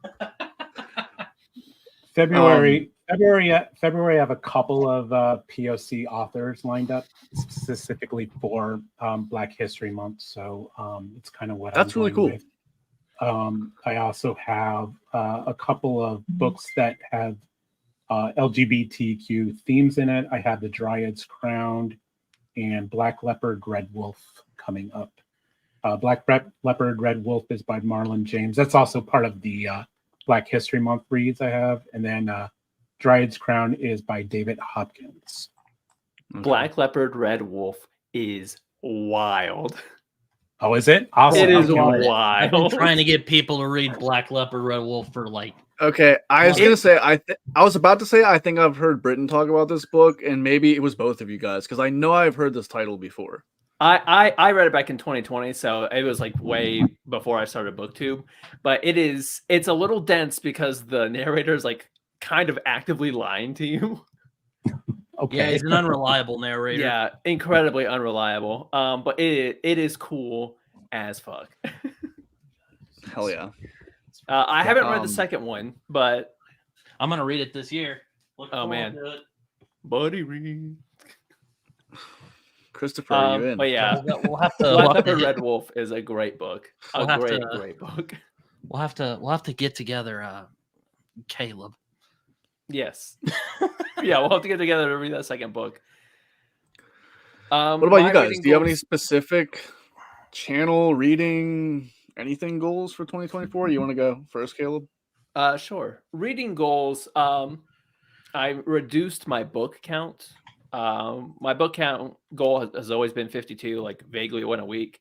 February, I have a couple of POC authors lined up specifically for Black History Month. So it's kind of what that's really cool. With. I also have a couple of books that have LGBTQ themes in it. I have The Dryad's Crown and Black Leopard, Red Wolf coming up. Black Leopard, Red Wolf is by Marlon James. That's also part of the Black History Month reads I have. And then Dryad's Crown is by David Hopkins. Black Leopard, Red Wolf is wild. Oh, is it? Awesome. It is wild. I've been trying to get people to read Black Leopard, Red Wolf for like. Okay, I was gonna say I was about to say I think I've heard Britton talk about this book, and maybe it was both of you guys because I know I've heard this title before. I read it back in 2020, so it was like way before I started BookTube. But it's a little dense because the narrator is like kind of actively lying to you. Okay. Yeah, he's an unreliable narrator. Yeah, incredibly unreliable. But it is cool as fuck. Hell yeah. I haven't read the second one, but I'm gonna read it this year. Oh man, buddy, read. Christopher, are you in? But yeah, we'll have to. Black Leopard, Red Wolf is a great book. Great book. We'll have to get together, Caleb. Yes. Yeah, we'll have to get together to read that second book. What about you guys? Do you have any specific channel reading anything goals for 2024? You want to go first, Caleb? Sure. Reading goals. I reduced my book count. My book count goal has always been 52, like vaguely one a week.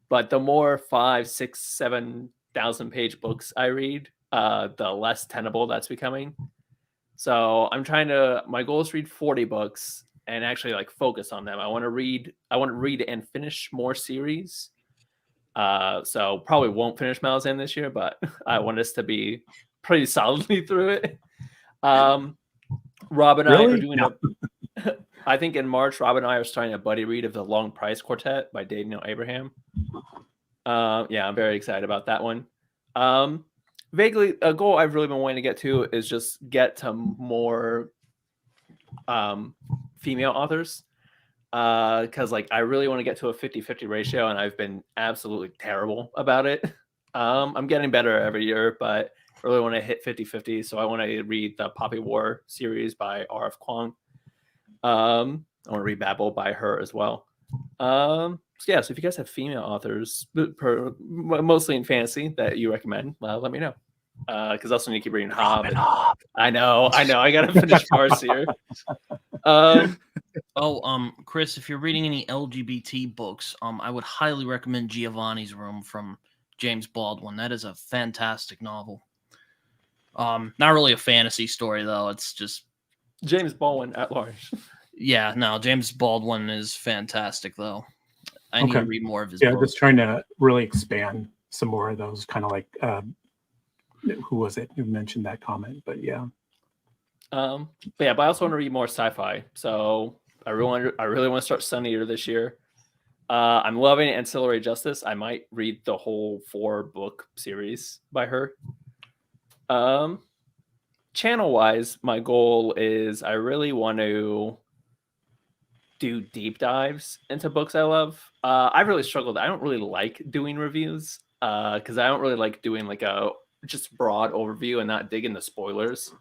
But the more 5, 6, 7,000 page books I read, the less tenable that's becoming. So I'm trying to. My goal is to read 40 books and actually like focus on them. I want to read and finish more series. So probably won't finish Malazan this year, but I want us to be pretty solidly through it. Rob and I are doing I think in March, Rob and I are starting a buddy read of The Long Price Quartet by Daniel Abraham. Yeah, I'm very excited about that one. Vaguely, a goal I've really been wanting to get to is just get to more female authors. Because like I really want to get to a 50-50 ratio, and I've been absolutely terrible about it. I'm getting better every year, but I really want to hit 50-50. So I want to read the Poppy War series by R.F. Kuang. I want to read Babel by her as well. So if you guys have female authors, mostly in fantasy, that you recommend, let me know. Because I also need to keep reading Hob. I know. I gotta finish Farseer. Chris, if you're reading any LGBT books, I would highly recommend Giovanni's Room from James Baldwin. That is a fantastic novel. Not really a fantasy story though. It's just James Baldwin at large. Yeah, no, James Baldwin is fantastic though. I need to read more of his books. books. Just trying to really expand some more of those, kind of like who was it who mentioned that comment? But yeah. But I also want to read more sci-fi. So I really want to start Sun Eater this year. I'm loving Ancillary Justice. I might read the whole 4-book series by her. Channel-wise, my goal is I really want to do deep dives into books I love. I've really struggled. I don't really like doing reviews because I don't really like doing like a just broad overview and not dig into spoilers.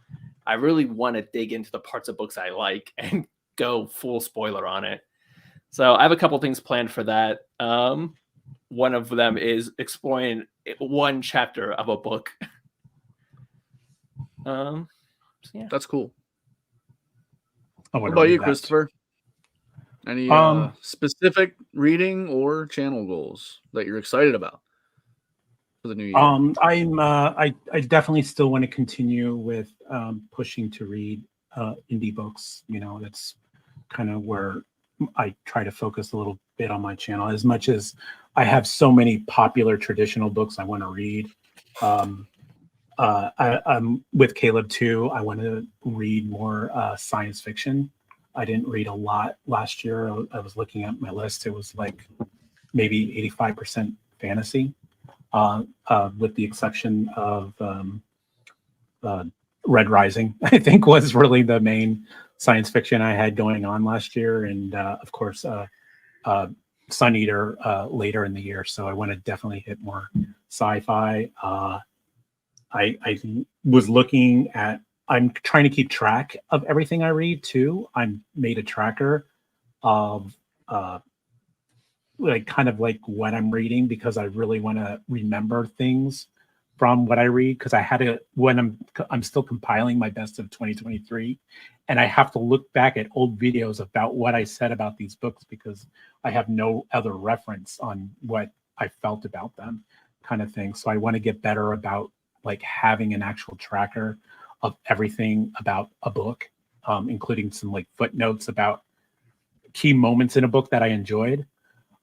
I really want to dig into the parts of books I like and go full spoiler on it. So I have a couple things planned for that. One of them is exploring one chapter of a book. So yeah, that's cool. What about you, Christopher? Any specific reading or channel goals that you're excited about for the new year? I definitely still want to continue with pushing to read indie books. You know, that's kind of where I try to focus a little bit on my channel. As much as I have so many popular traditional books I want to read, I'm with Caleb too. I want to read more science fiction. I didn't read a lot last year. I was looking at my list. It was like maybe 85% fantasy, with the exception of Red Rising, I think was really the main science fiction I had going on last year. And of course, Sun Eater later in the year. So I want to definitely hit more sci-fi. I was looking at, I'm trying to keep track of everything I read too. I made a tracker of like kind of like what I'm reading, because I really want to remember things from what I read, because I had to, when I'm still compiling my best of 2023, and I have to look back at old videos about what I said about these books, because I have no other reference on what I felt about them, kind of thing. So I want to get better about like having an actual tracker of everything about a book, including some like footnotes about key moments in a book that I enjoyed.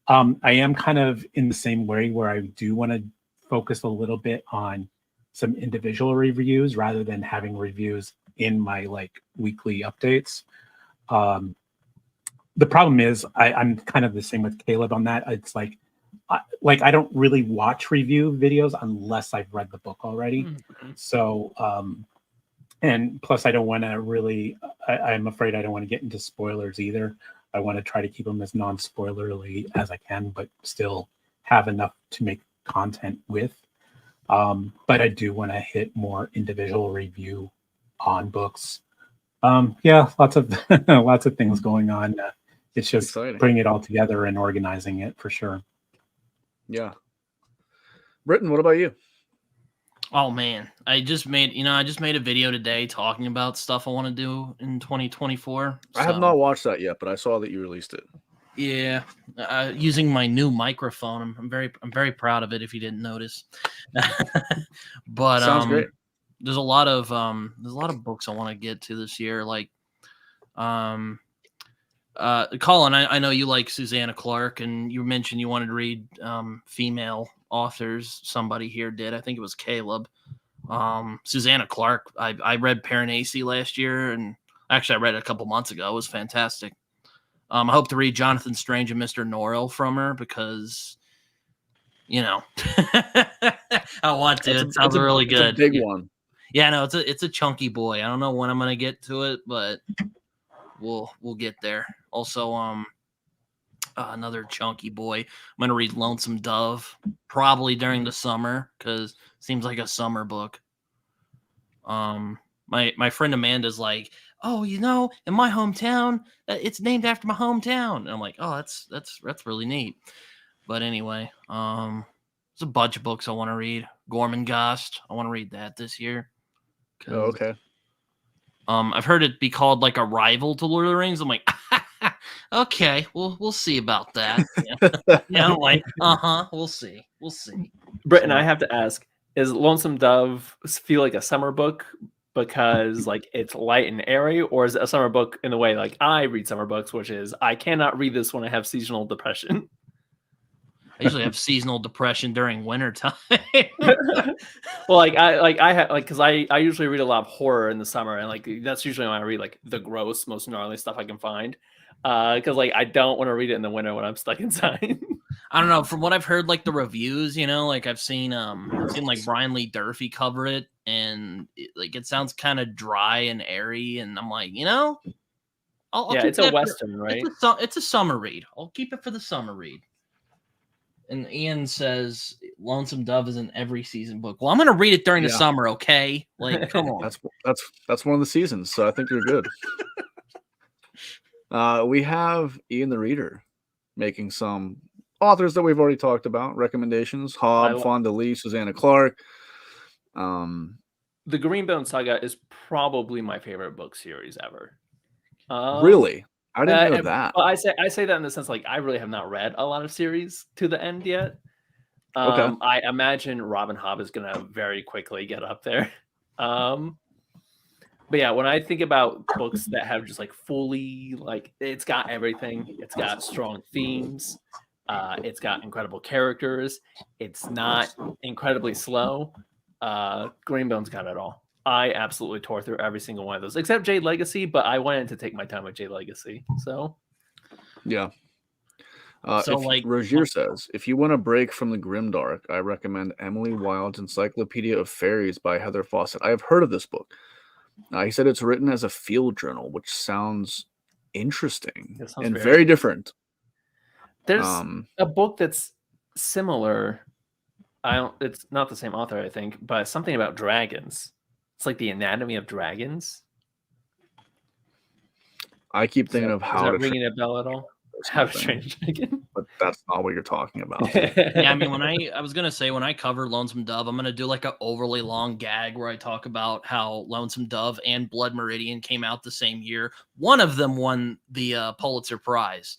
I am kind of in the same way where I do want to focus a little bit on some individual reviews rather than having reviews in my like weekly updates. The problem is I'm kind of the same with Caleb on that. It's like I don't really watch review videos unless I've read the book already. Mm-hmm. So, and plus I don't want to really, I'm afraid I don't want to get into spoilers either. I want to try to keep them as non-spoilerly as I can, but still have enough to make content with. But I do want to hit more individual review on books. Yeah, lots of lots of things going on. It's just bringing it all together and organizing it for sure. Yeah. Britton, what about you? Oh man, I just made a video today talking about stuff I want to do in 2024. I have not watched that yet, but I saw that you released it. Yeah, using my new microphone. I'm very proud of it. If you didn't notice, but Sounds great. there's a lot of books I want to get to this year. Like, Colin, I know you like Susanna Clark, and you mentioned you wanted to read female authors. Somebody here did. I think it was Caleb. Susanna Clark. I read Piranesi last year, and actually I read it a couple months ago. It was fantastic. I hope to read Jonathan Strange and Mr. Norrell from her because, I want to. It sounds really good. It's a big one. Yeah, no, it's a chunky boy. I don't know when I'm gonna get to it, but we'll get there. Also, another chunky boy. I'm gonna read Lonesome Dove probably during the summer because it seems like a summer book. My friend Amanda's like, oh, in my hometown, it's named after my hometown. And I'm like, oh, that's really neat. But anyway, there's a bunch of books I want to read. Gormenghast, I want to read that this year. Oh, okay. I've heard it be called like a rival to Lord of the Rings. I'm like, okay, we'll see about that. Yeah, I'm like, we'll see. Britton, I have to ask: is Lonesome Dove feel like a summer book because like it's light and airy, or is it a summer book in the way like I read summer books, which is I cannot read this when I have seasonal depression? I usually have seasonal depression during winter time. Well, because I usually read a lot of horror in the summer, and like that's usually when I read like the gross, most gnarly stuff I can find. Because like I don't want to read it in the winter when I'm stuck inside. I don't know. From what I've heard, like the reviews, like I've seen like Brian Lee Durfee cover it, and it sounds kind of dry and airy, and I'm like, I'll keep it's a Western, right? It's a summer read. I'll keep it for the summer read. And Ian says Lonesome Dove is an every season book. Well, I'm going to read it during the summer, okay? Like, come on. That's one of the seasons, so I think you're good. We have Ian the Reader making some authors that we've already talked about, recommendations. Hobb, Fonda Lee, Susanna Clark. The Greenbone Saga is probably my favorite book series ever. Really? I didn't know that. Well, I say that in the sense like I really have not read a lot of series to the end yet. Okay. I imagine Robin Hobb is gonna very quickly get up there. But yeah, when I think about books that have just like fully like it's got everything, it's got strong themes, it's got incredible characters, it's not incredibly slow. Greenbone's got it all. I absolutely tore through every single one of those, except Jade Legacy, but I wanted to take my time with Jade Legacy. So, yeah. Rogier says, if you want to break from the grimdark, I recommend Emily Wilde's Encyclopedia of Fairies by Heather Fawcett. I have heard of this book. He said it's written as a field journal, which sounds interesting and very different. There's a book that's similar. It's not the same author, I think, but something about dragons. It's like the Anatomy of Dragons. I keep thinking of how to ringing a bell at all. How to Train a Dragon, but that's not what you're talking about. Yeah, I mean, when I was gonna say when I cover Lonesome Dove, I'm gonna do like an overly long gag where I talk about how Lonesome Dove and Blood Meridian came out the same year. One of them won the Pulitzer Prize,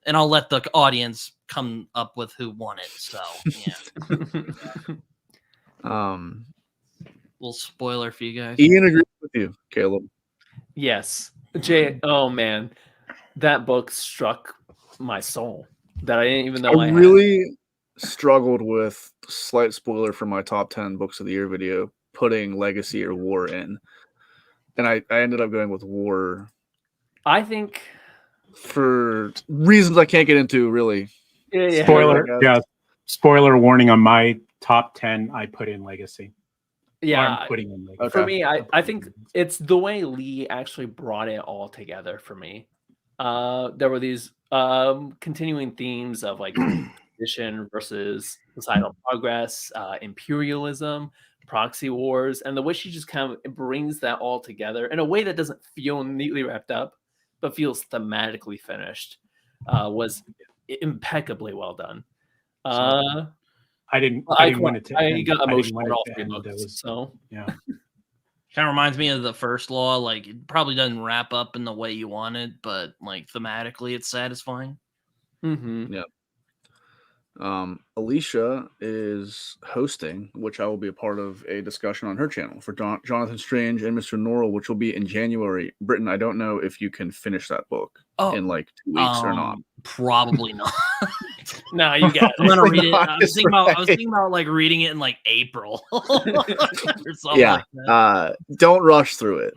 and I'll let the audience come up with who won it. So yeah. Little spoiler for you guys. Ian agrees with you, Caleb. Yes. Oh man. That book struck my soul that I didn't even know I really struggled with, slight spoiler for my top 10 books of the year video, putting Legacy or War in. And I ended up going with War. I think for reasons I can't get into, really. Yeah. Spoiler warning on my top 10, I put in Legacy. Yeah, I'm putting in Legacy. For me, I think it's the way Lee actually brought it all together for me. There were these continuing themes of like tradition versus societal progress, imperialism, proxy wars, and the way she just kind of brings that all together in a way that doesn't feel neatly wrapped up, but feels thematically finished, was impeccably well done. I didn't want it to I end. got I didn't emotional want at it all to 3 end. books. It was, So yeah. Kind of reminds me of the first law. Like, it probably doesn't wrap up in the way you want it, but like thematically, it's satisfying. mhm. Alicia is hosting, which I will be a part of a discussion on her channel for Jonathan Strange and Mr. Norrell, which will be in January. Britton, I don't know if you can finish that book in like 2 weeks or not. Probably not. No, you got I'm it. gonna read it. Not, I was thinking about. I was right. thinking about like reading it in like April or something Yeah, like that. don't rush through it.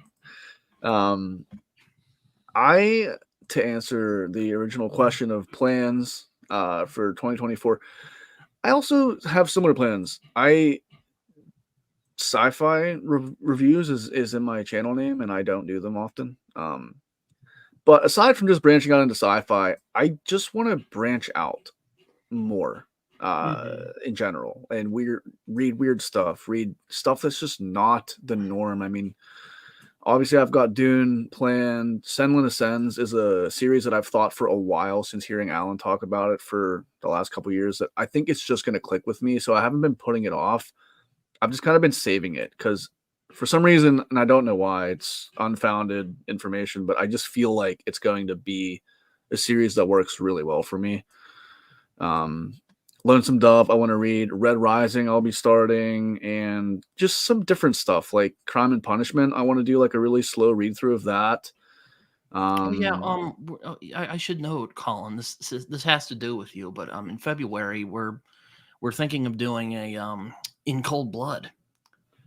To answer the original question of plans for 2024, I also have similar plans. Sci-fi reviews is in my channel name, and I don't do them often. But aside from just branching out into sci-fi, I just want to branch out more in general and read weird stuff, read stuff that's just not the norm. I mean, obviously I've got Dune planned. Senlin Ascends is a series that I've thought for a while since hearing Alan talk about it for the last couple of years that I think it's just going to click with me. So I haven't been putting it off. I've just kind of been saving it because for some reason, and I don't know why, it's unfounded information, but I just feel like it's going to be a series that works really well for me. Lonesome Dove, I want to read. Red Rising, I'll be starting, and just some different stuff like Crime and Punishment. I want to do like a really slow read through of that. I should note, Colin. This has to do with you, but in February we're thinking of doing a In Cold Blood,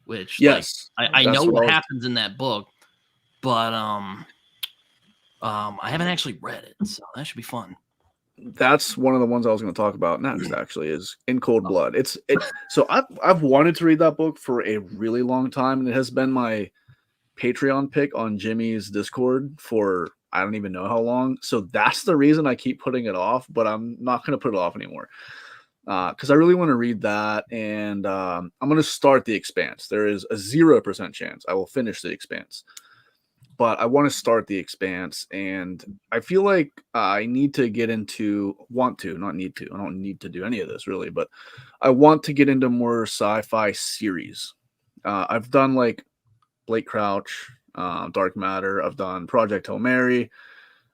which yes, I know what happens in that book, but I haven't actually read it, so that should be fun. That's one of the ones I was going to talk about next. Actually, is In Cold Blood. So I've wanted to read that book for a really long time, and it has been my Patreon pick on Jimmy's Discord for I don't even know how long. So that's the reason I keep putting it off, but I'm not going to put it off anymore because I really want to read that, and I'm going to start The Expanse. There is a 0% chance I will finish The Expanse. But I want to start The Expanse, and I feel like I need to get into, not need to. I don't need to do any of this really, but I want to get into more sci-fi series. I've done like Blake Crouch, Dark Matter. I've done Project Hail Mary.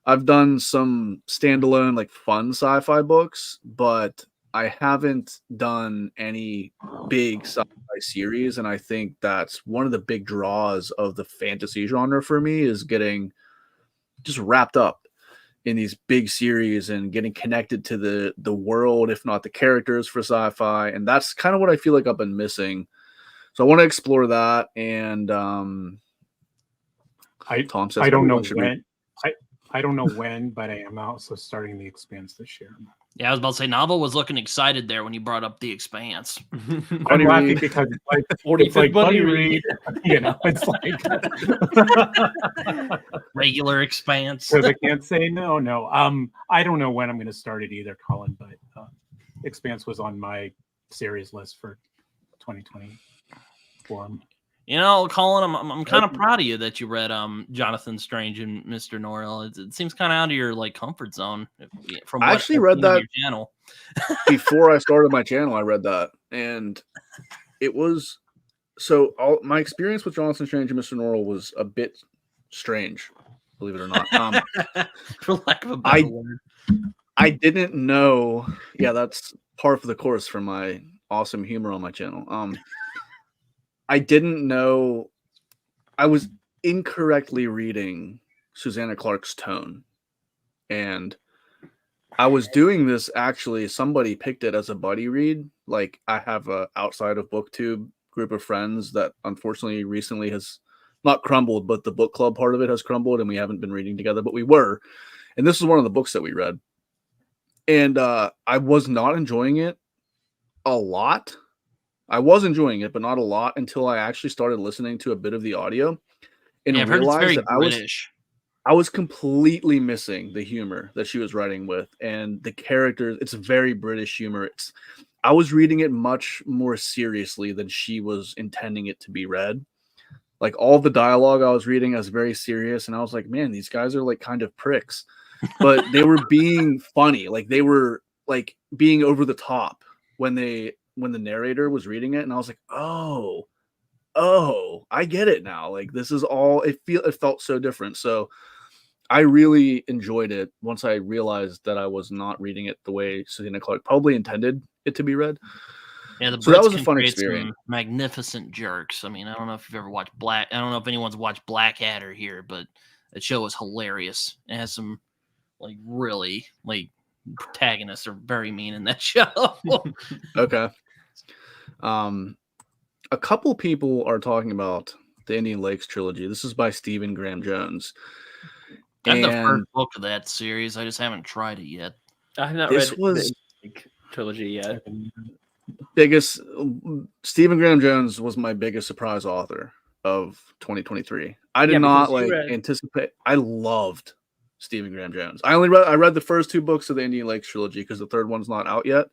I've done some standalone like fun sci-fi books, but I haven't done any big sci-fi series, and I think that's one of the big draws of the fantasy genre for me is getting just wrapped up in these big series and getting connected to the world, if not the characters for sci-fi, and that's kind of what I feel like I've been missing. So I want to explore that, and Tom says I don't know when. I don't know when, but I am also starting The Expanse this year. Yeah, I was about to say, Novel was looking excited there when you brought up The Expanse. I'm laughing because it's like Buddy Read. You know, it's like regular Expanse. Because I can't say no. I don't know when I'm going to start it either, Colin. But Expanse was on my series list for 2024. You know, Colin, I'm kind of proud of you that you read Jonathan Strange and Mr. Norrell. It seems kind of out of your like comfort zone. From I actually read that channel before I started my channel. I read that, and it was my experience with Jonathan Strange and Mr. Norrell was a bit strange, believe it or not. For lack of a better word, I didn't know. Yeah, that's par for the course for my awesome humor on my channel. I didn't know I was incorrectly reading Susanna Clark's tone. And I was doing this actually, somebody picked it as a buddy read. Like I have a outside of BookTube group of friends that unfortunately recently has not crumbled, but the book club part of it has crumbled and we haven't been reading together, but we were. And this is one of the books that we read. And I was not enjoying it a lot. I was enjoying it, but not a lot until I actually started listening to a bit of the audio and realized that I was completely missing the humor that she was writing with and the characters. It's very British humor. I was reading it much more seriously than she was intending it to be read. Like all the dialogue I was reading was very serious, and I was like, man, these guys are like kind of pricks, but they were being funny. Like they were like being over the top when when the narrator was reading it, and I was like, oh, I get it now. Like this is all it felt so different. So I really enjoyed it once I realized that I was not reading it the way Selena Clark probably intended it to be read. Yeah, the So that Brits was a can fun create experience. some magnificent jerks. I mean, I don't know if you've ever watched I don't know if anyone's watched Blackadder here, but that show is hilarious. It has some like really like protagonists are very mean in that show. Okay. A couple people are talking about the Indian Lakes trilogy. This is by Stephen Graham Jones. I have the And first book of that series. I just haven't tried it yet. I have not this read was the trilogy yet. biggest Stephen Graham Jones was my biggest surprise author of 2023. I did Yeah, not because you like read- anticipate. I loved Stephen Graham Jones. I read the first 2 books of the Indian Lakes trilogy because the third one's not out yet.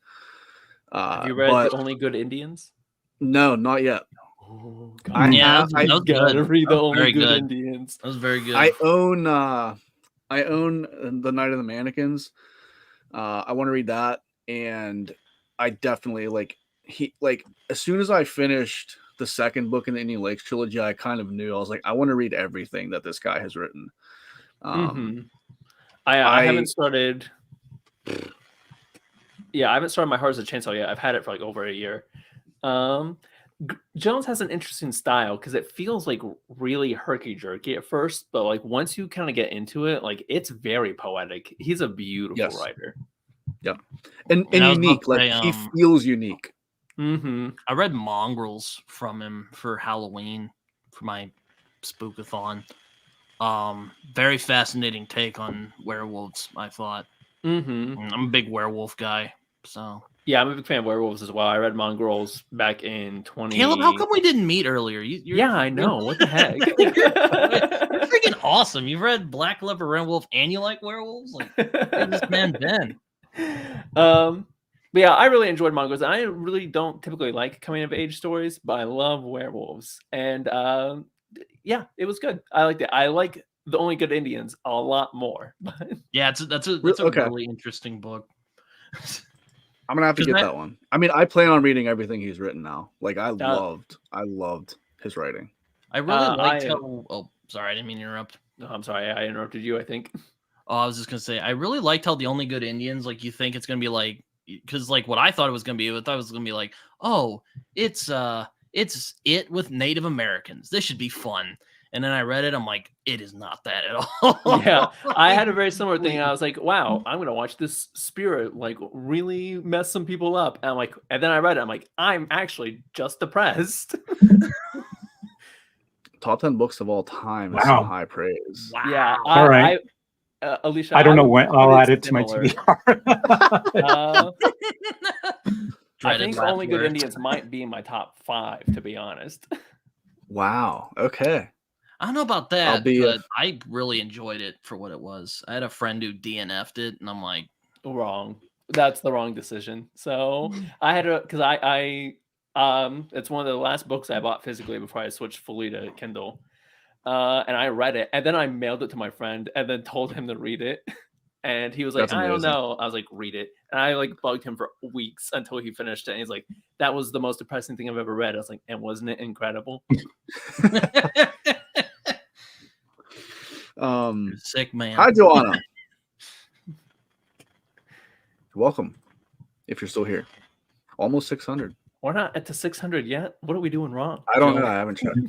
Have you read But The Only Good Indians? no, not yet. Oh, I Yeah, have. that was gotta good. read The That was Only very Good good. Indians. That was very good. I own The Night of the Mannequins. I want to read that, and I definitely as soon as I finished the second book in the Indian Lakes trilogy, I kind of knew I was like, I want to read everything that this guy has written. I haven't started. Yeah, I haven't started My Heart as a Chainsaw yet. I've had it for like over a year. Jones has an interesting style because it feels like really herky-jerky at first, but like once you kind of get into it, like it's very poetic. He's a beautiful writer. Yeah, and I was about unique. to Like say, he feels unique. I read Mongrels from him for Halloween for my spookathon. Very fascinating take on werewolves, I thought. I'm a big werewolf guy, so yeah, I'm a big fan of werewolves as well. I read Mongrels back in 20. Caleb, how come we didn't meet earlier? Yeah, I know. What the heck? you're freaking awesome. You've read Black Leopard Werewolf and you like werewolves? Like, where's this man been? But yeah, I really enjoyed Mongrels. I really don't typically like coming of age stories, but I love werewolves. And yeah, it was good. I liked it. I like The Only Good Indians a lot more. Yeah, that's a really interesting book. I'm gonna have to get that one. I mean, I plan on reading everything he's written now. Like I loved his writing. I really liked how. Oh, sorry, I didn't mean to interrupt. No, I'm sorry, I interrupted you. I think. Oh, I was just gonna say I really liked how The Only Good Indians. Like you think it's gonna be like, because like what I thought it was gonna be. I thought it was gonna be like, oh, it's it with Native Americans. This should be fun. And then I read it. I'm like, it is not that at all. Yeah, I had a very similar thing. I was like, wow, I'm gonna watch this spirit like really mess some people up. And I'm like, and then I read it. I'm like, I'm actually just depressed. Top 10 books of all time is some high praise. Wow. Yeah. All right. Alicia, I don't know when I'll add it to my TBR. I think Only Good Indians might be in my top 5, to be honest. Wow. Okay. I don't know about that, but I really enjoyed it for what it was. I had a friend who DNF'd it, and I'm like, wrong. That's the wrong decision. So I had to, because I it's one of the last books I bought physically before I switched fully to Kindle. And I read it, and then I mailed it to my friend, and then told him to read it. And he was like, I don't know. I was like, read it. And I like bugged him for weeks until he finished it. And he's like, that was the most depressing thing I've ever read. I was like, and wasn't it incredible? Sick man. Hi, Joanna. Welcome. If you're still here, almost 600. We're not at the 600 yet. What are we doing wrong? I don't know. I haven't checked.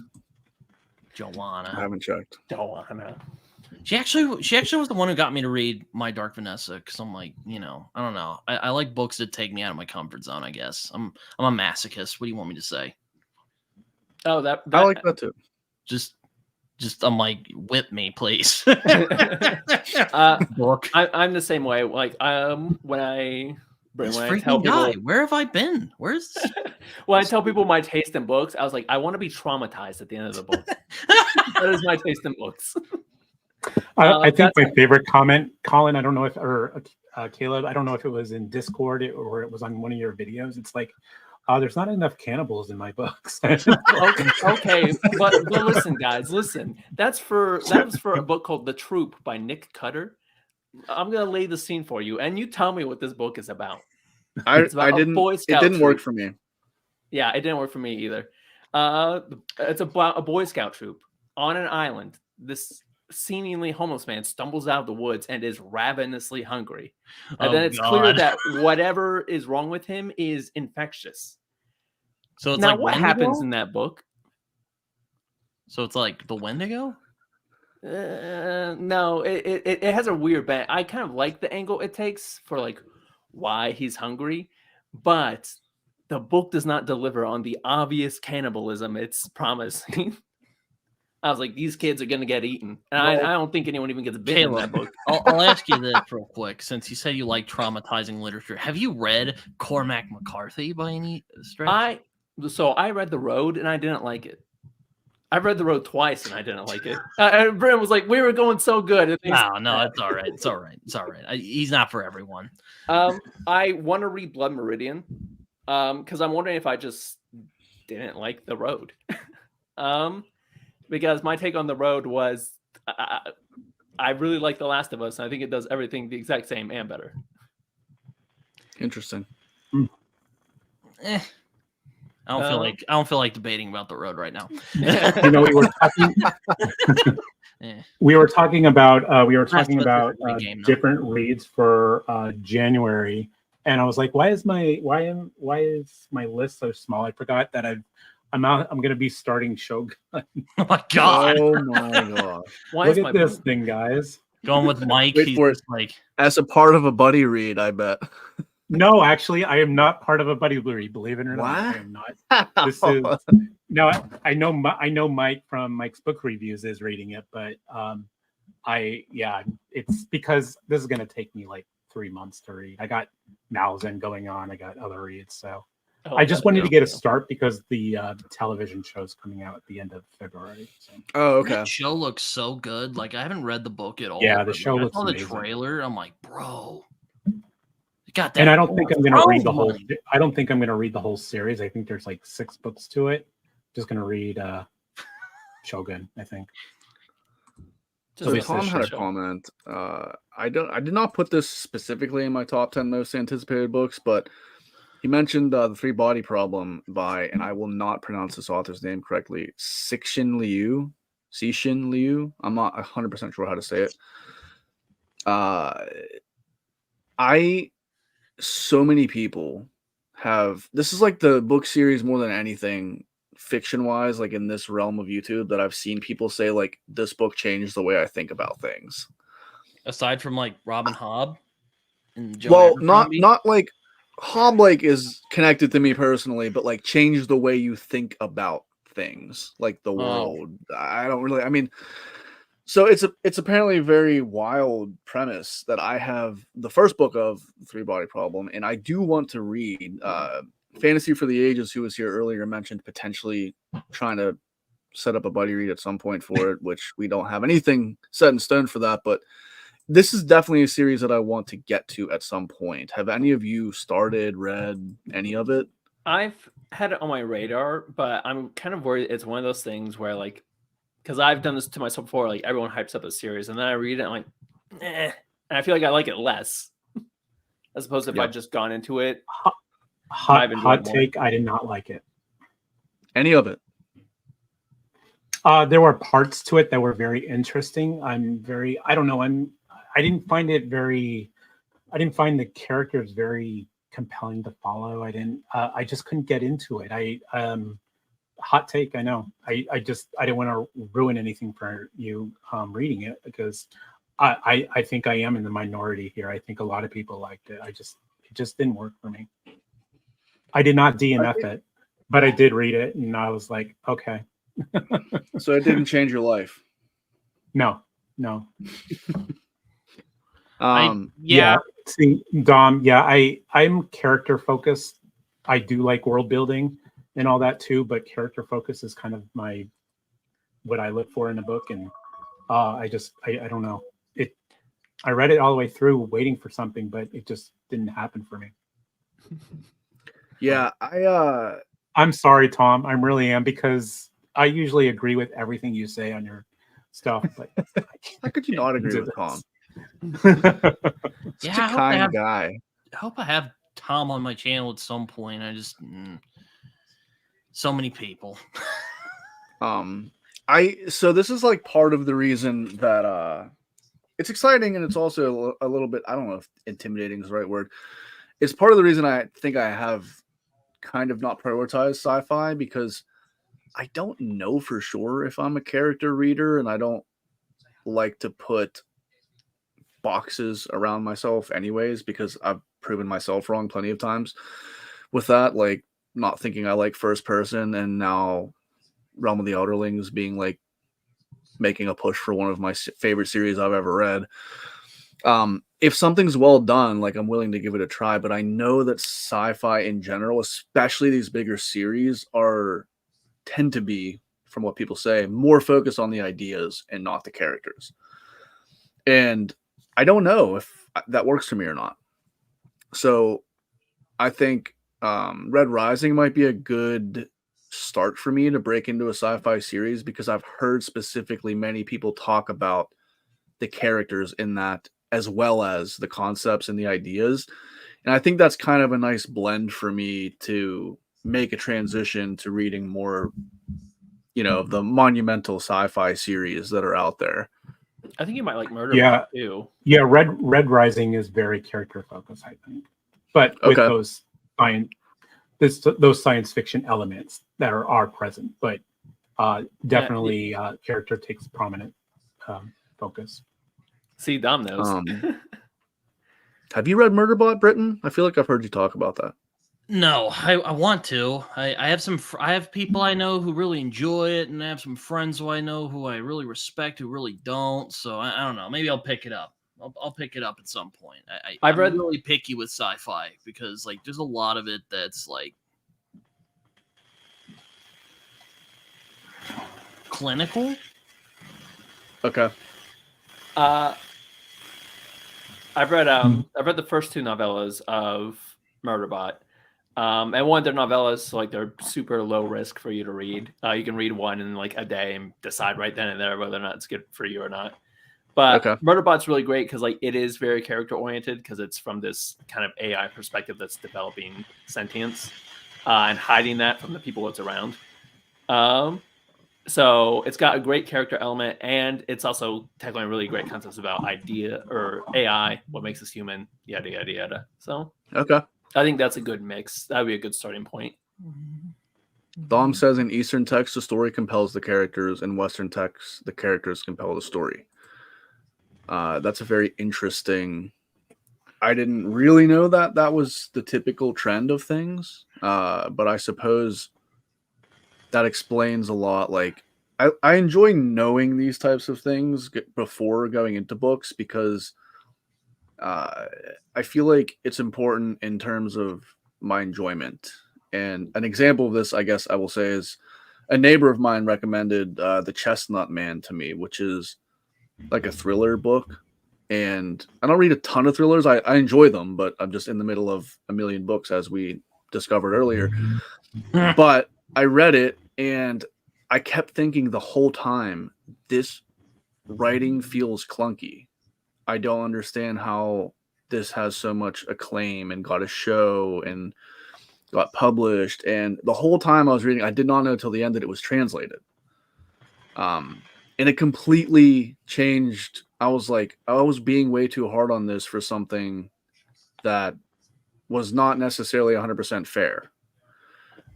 Joanna. I haven't checked. Joanna. She actually was the one who got me to read My Dark Vanessa, because I'm like, I don't know. I like books that take me out of my comfort zone, I guess. I'm a masochist. What do you want me to say? Oh, that I like that too. Just I'm like, whip me, please. Book. I'm the same way. Like when I tell people, where have I been? Where's when I tell people my taste in books, I was like, I want to be traumatized at the end of the book. That is my taste in books. I think my favorite comment, Colin, I don't know if, or Caleb, I don't know if it was in Discord or it was on one of your videos. It's like, there's not enough cannibals in my books. okay, but listen, guys, listen. That was for a book called The Troop by Nick Cutter. I'm gonna lay the scene for you, and you tell me what this book is about. It didn't work for me. Yeah, it didn't work for me either. It's about a Boy Scout troop on an island. This seemingly homeless man stumbles out of the woods and is ravenously hungry. And Oh, then it's clear God. that whatever is wrong with him is infectious. So it's Now, like what Wendigo? happens in that book? So it's like the Wendigo? No, it has a weird bent. I kind of like the angle it takes for like why he's hungry, but the book does not deliver on the obvious cannibalism it's promising. I was like, these kids are gonna get eaten, and Well, I don't think anyone even gets bitten in that Caleb, book. I'll ask you this real quick, since you said you like traumatizing literature. Have you read Cormac McCarthy by any stretch? So I read The Road and I didn't like it. I've read The Road twice and I didn't like it. And Brent was like, "We were going so good." And No, it's all right. It's all right. It's all right. He's not for everyone. I want to read Blood Meridian, because I'm wondering if I just didn't like The Road. Because my take on The Road was I really like The Last of Us, and I think it does everything the exact same and better. Interesting. I don't feel like debating about The Road right now. You know, we were talking about game, though. different reads for January, and I was like, why is my list so small? I forgot that I'm going to be starting Shogun. Oh my God! Oh my god! Look at this thing, guys. Going with Mike. Wait He's for just like, As a part of a buddy read, I bet. No, actually, I am not part of a buddy read. Believe it or not, I am not. This is no. I know Mike from Mike's book reviews is reading it, but it's because this is going to take me like 3 months to read. I got Malzen going on. I got other reads, so I just wanted to get a start because the television show's coming out at the end of February. So. Oh, okay. that show looks so good. Like I haven't read the book at all. Yeah, the but, show like, looks I saw the amazing. trailer. I'm like, bro. Got that. And I don't think I'm going to read the whole. money. I don't think I'm going to read the whole series. I think there's like 6 books to it. Just going to read Shogun. I think. So Just Tom had a show. comment. I did not put this specifically in my top 10 most anticipated books, but he mentioned the Three Body Problem by, and I will not pronounce this author's name correctly, Cixin Liu. I'm not 100% sure how to say it. So many people have, this is like the book series more than anything fiction wise, like in this realm of YouTube, that I've seen people say like this book changed the way I think about things. Aside from like Robin Hobb and Joe Well, Abercrombie? not like Hobb like is connected to me personally, but like changed the way you think about things, like the world. I mean, so it's apparently a very wild premise that I have the first book of Three Body Problem, and I do want to read. Fantasy for the Ages, who was here earlier, mentioned potentially trying to set up a buddy read at some point for it, which we don't have anything set in stone for that, but this is definitely a series that I want to get to at some point. Have any of you read any of it? I've had it on my radar, but I'm kind of worried it's one of those things where like, because I've done this to myself before, like everyone hypes up a series and then I read it and I'm like, and I feel like I like it less as opposed to if I'd just gone into it. Hot take, I did not like it. Any of it? There were parts to it that were very interesting. I didn't find the characters very compelling to follow. I just couldn't get into it. Hot take, I know. I didn't want to ruin anything for you reading it because I think I am in the minority here. I think a lot of people liked it. It just didn't work for me. I did not DNF it, but I did read it and I was like, okay. So it didn't change your life? No. Yeah. See, Dom, I'm character focused. I do like world building and all that too, but character focus is kind of what I look for in a book. And I don't know. I read it all the way through waiting for something, but it just didn't happen for me. Yeah, I'm sorry, Tom. I really am, because I usually agree with everything you say on your stuff. But how could you not agree with Tom? Yeah, Such a kind guy. I hope I have Tom on my channel at some point. I just So many people. So this is like part of the reason that it's exciting, and it's also a little bit, I don't know if intimidating is the right word. It's part of the reason I think I have kind of not prioritized sci-fi, because I don't know for sure if I'm a character reader, and I don't like to put boxes around myself anyways, because I've proven myself wrong plenty of times with that, like not thinking I like first person, and now Realm of the Outerlings being like making a push for one of my favorite series I've ever read. If something's well done, like I'm willing to give it a try, but I know that sci-fi in general, especially these bigger series, tend to be, from what people say, more focused on the ideas and not the characters. And I don't know if that works for me or not. So I think Red Rising might be a good start for me to break into a sci-fi series, because I've heard specifically many people talk about the characters in that, as well as the concepts and the ideas. And I think that's kind of a nice blend for me to make a transition to reading more, of the monumental sci-fi series that are out there. I think you might like Murder Yeah. Bot too. Yeah, Red Rising is very character focused, I think, but with Okay. those science fiction elements that are present, but definitely character takes prominent focus. See, Dom knows. Have you read Murderbot, Britain? I feel like I've heard you talk about that. No, I want to. I have I have people I know who really enjoy it, and I have some friends who I know who I really respect who really don't. So I don't know. Maybe I'll pick it up. I'll pick it up at some point. I'm really picky with sci-fi, because like there's a lot of it that's like clinical. Okay. I've read the first two novellas of Murderbot. And one of their novellas, so like they're super low risk for you to read. You can read one in like a day and decide right then and there whether or not it's good for you or not. But Murderbot's really great because like it is very character oriented, because it's from this kind of AI perspective that's developing sentience and hiding that from the people it's around. So it's got a great character element, and it's also tackling really great concepts about idea or AI, what makes us human, yada yada yada. So I think that's a good mix. That would be a good starting point. Dom says in Eastern text, the story compels the characters. In Western text, the characters compel the story. That's a very interesting... I didn't really know that was the typical trend of things. But I suppose that explains a lot. Like, I enjoy knowing these types of things before going into books, because I feel like it's important in terms of my enjoyment. And an example of this, I guess I will say, is a neighbor of mine recommended The Chestnut Man to me, which is like a thriller book. And I don't read a ton of thrillers. I enjoy them, but I'm just in the middle of a million books, as we discovered earlier. But I read it, and I kept thinking the whole time, this writing feels clunky. I don't understand how this has so much acclaim and got a show and got published. And the whole time I was reading, I did not know till the end that it was translated. And it completely changed. I was like, I was being way too hard on this for something that was not necessarily 100% fair.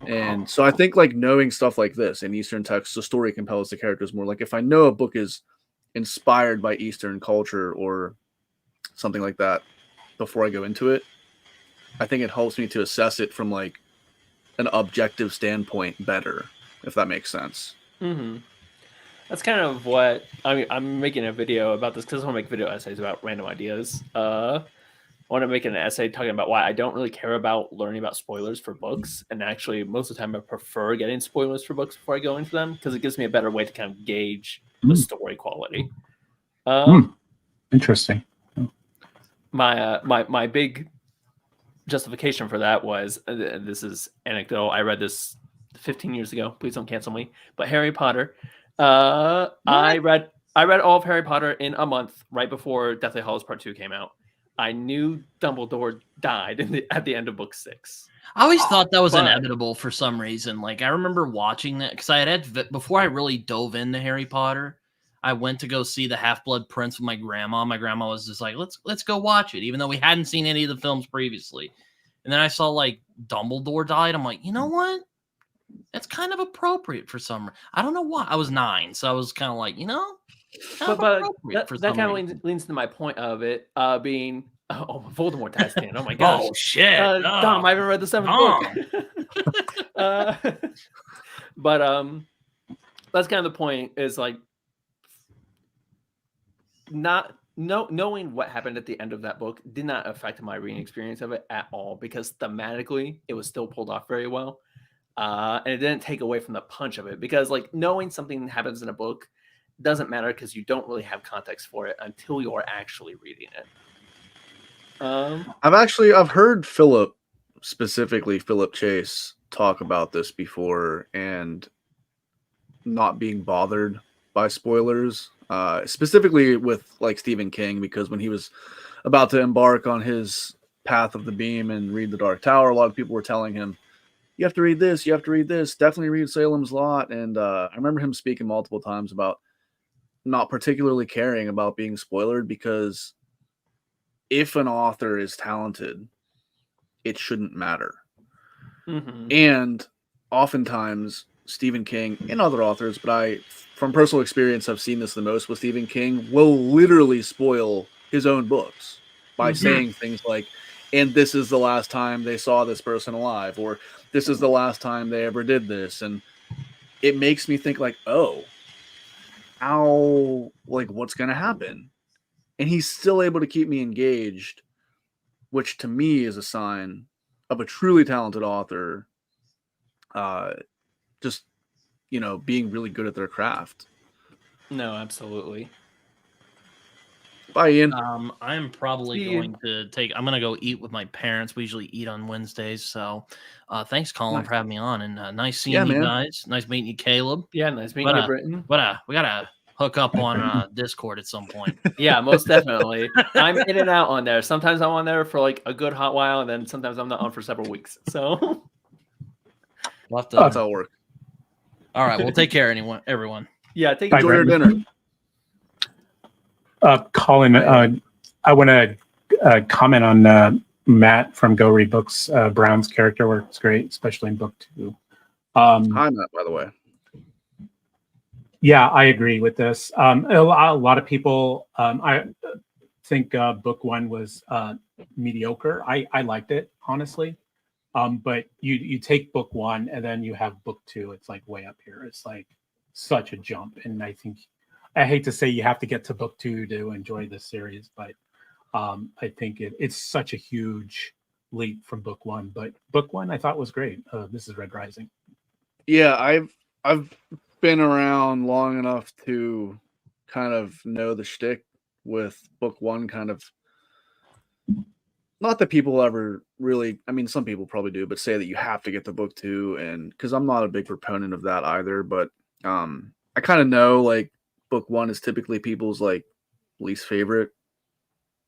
And so I think like knowing stuff like this in Eastern text, the story compels the characters more. Like if I know a book is inspired by Eastern culture or something like that before I go into it, I think it helps me to assess it from like an objective standpoint better, if that makes sense. Mm-hmm. That's kind of what I'm making a video about this, because I want to make video essays about random ideas. I want to make an essay talking about why I don't really care about learning about spoilers for books, and actually most of the time I prefer getting spoilers for books before I go into them, because it gives me a better way to kind of gauge the story quality. Interesting. My big justification for that was, this is anecdotal, I read this 15 years ago, please don't cancel me, but Harry Potter. I read all of Harry Potter in a month right before Deathly Hallows Part 2 came out. I knew Dumbledore died at the end of book 6. I always thought that was But- inevitable for some reason. Like I remember watching that because I had before I really dove into Harry Potter. I went to go see the Half-Blood Prince with my grandma. My grandma was just like, let's go watch it, even though we hadn't seen any of the films previously. And then I saw like Dumbledore died. I'm like, you know what? That's kind of appropriate for some. I don't know why. I was 9, so I was kind of like, But appropriate for that some kind of reason. leans to my point of it being Voldemort dies stand. Oh my gosh. Oh shit! Dom, I haven't read the 7th book. But that's kind of the point. Is like knowing what happened at the end of that book did not affect my reading experience of it at all, because thematically it was still pulled off very well, and it didn't take away from the punch of it, because like knowing something happens in a book doesn't matter because you don't really have context for it until you're actually reading it. I've heard Philip Chase talk about this before and not being bothered by spoilers, specifically with like Stephen King, because when he was about to embark on his path of the beam and read The Dark Tower, a lot of people were telling him, you have to read this, definitely read Salem's Lot. And I remember him speaking multiple times about not particularly caring about being spoiled, because if an author is talented, it shouldn't matter. Mm-hmm. And oftentimes Stephen King and other authors, but from personal experience, have seen this the most with Stephen King, will literally spoil his own books by saying things like, and this is the last time they saw this person alive, or this is the last time they ever did this. And it makes me think like, oh, what's going to happen? And he's still able to keep me engaged, which to me is a sign of a truly talented author, just, being really good at their craft. No, absolutely. Bye, Ian. I'm probably See you. going to I'm going to go eat with my parents. We usually eat on Wednesdays. So thanks, Colin, Nice. for having me on. And nice seeing you guys. Nice meeting you, Caleb. Yeah, nice meeting you, Britton. But we got to hook up on Discord at some point. Yeah, most definitely. I'm in and out on there. Sometimes I'm on there for like a good hot while, and then sometimes I'm not on for several weeks. So that's how it works. All right, well, take care, everyone. Yeah, take Enjoy your dinner. Colin, I want to comment on Matt from Go Read Books. Brown's character works great, especially in book 2. Hi, Matt, by the way. Yeah, I agree with this. A lot of people, I think book 1 was mediocre. I liked it, honestly. But you take book 1 and then you have book 2. It's like way up here. It's like such a jump. And I hate to say you have to get to book 2 to enjoy this series, but I think it's such a huge leap from book 1. But book 1 I thought was great. This is Red Rising. Yeah, I've been around long enough to kind of know the shtick with book 1. Kind of, not that people ever really, I mean, some people probably do, but say that you have to get to book 2, and because I'm not a big proponent of that either. But I kind of know like book 1 is typically people's like least favorite,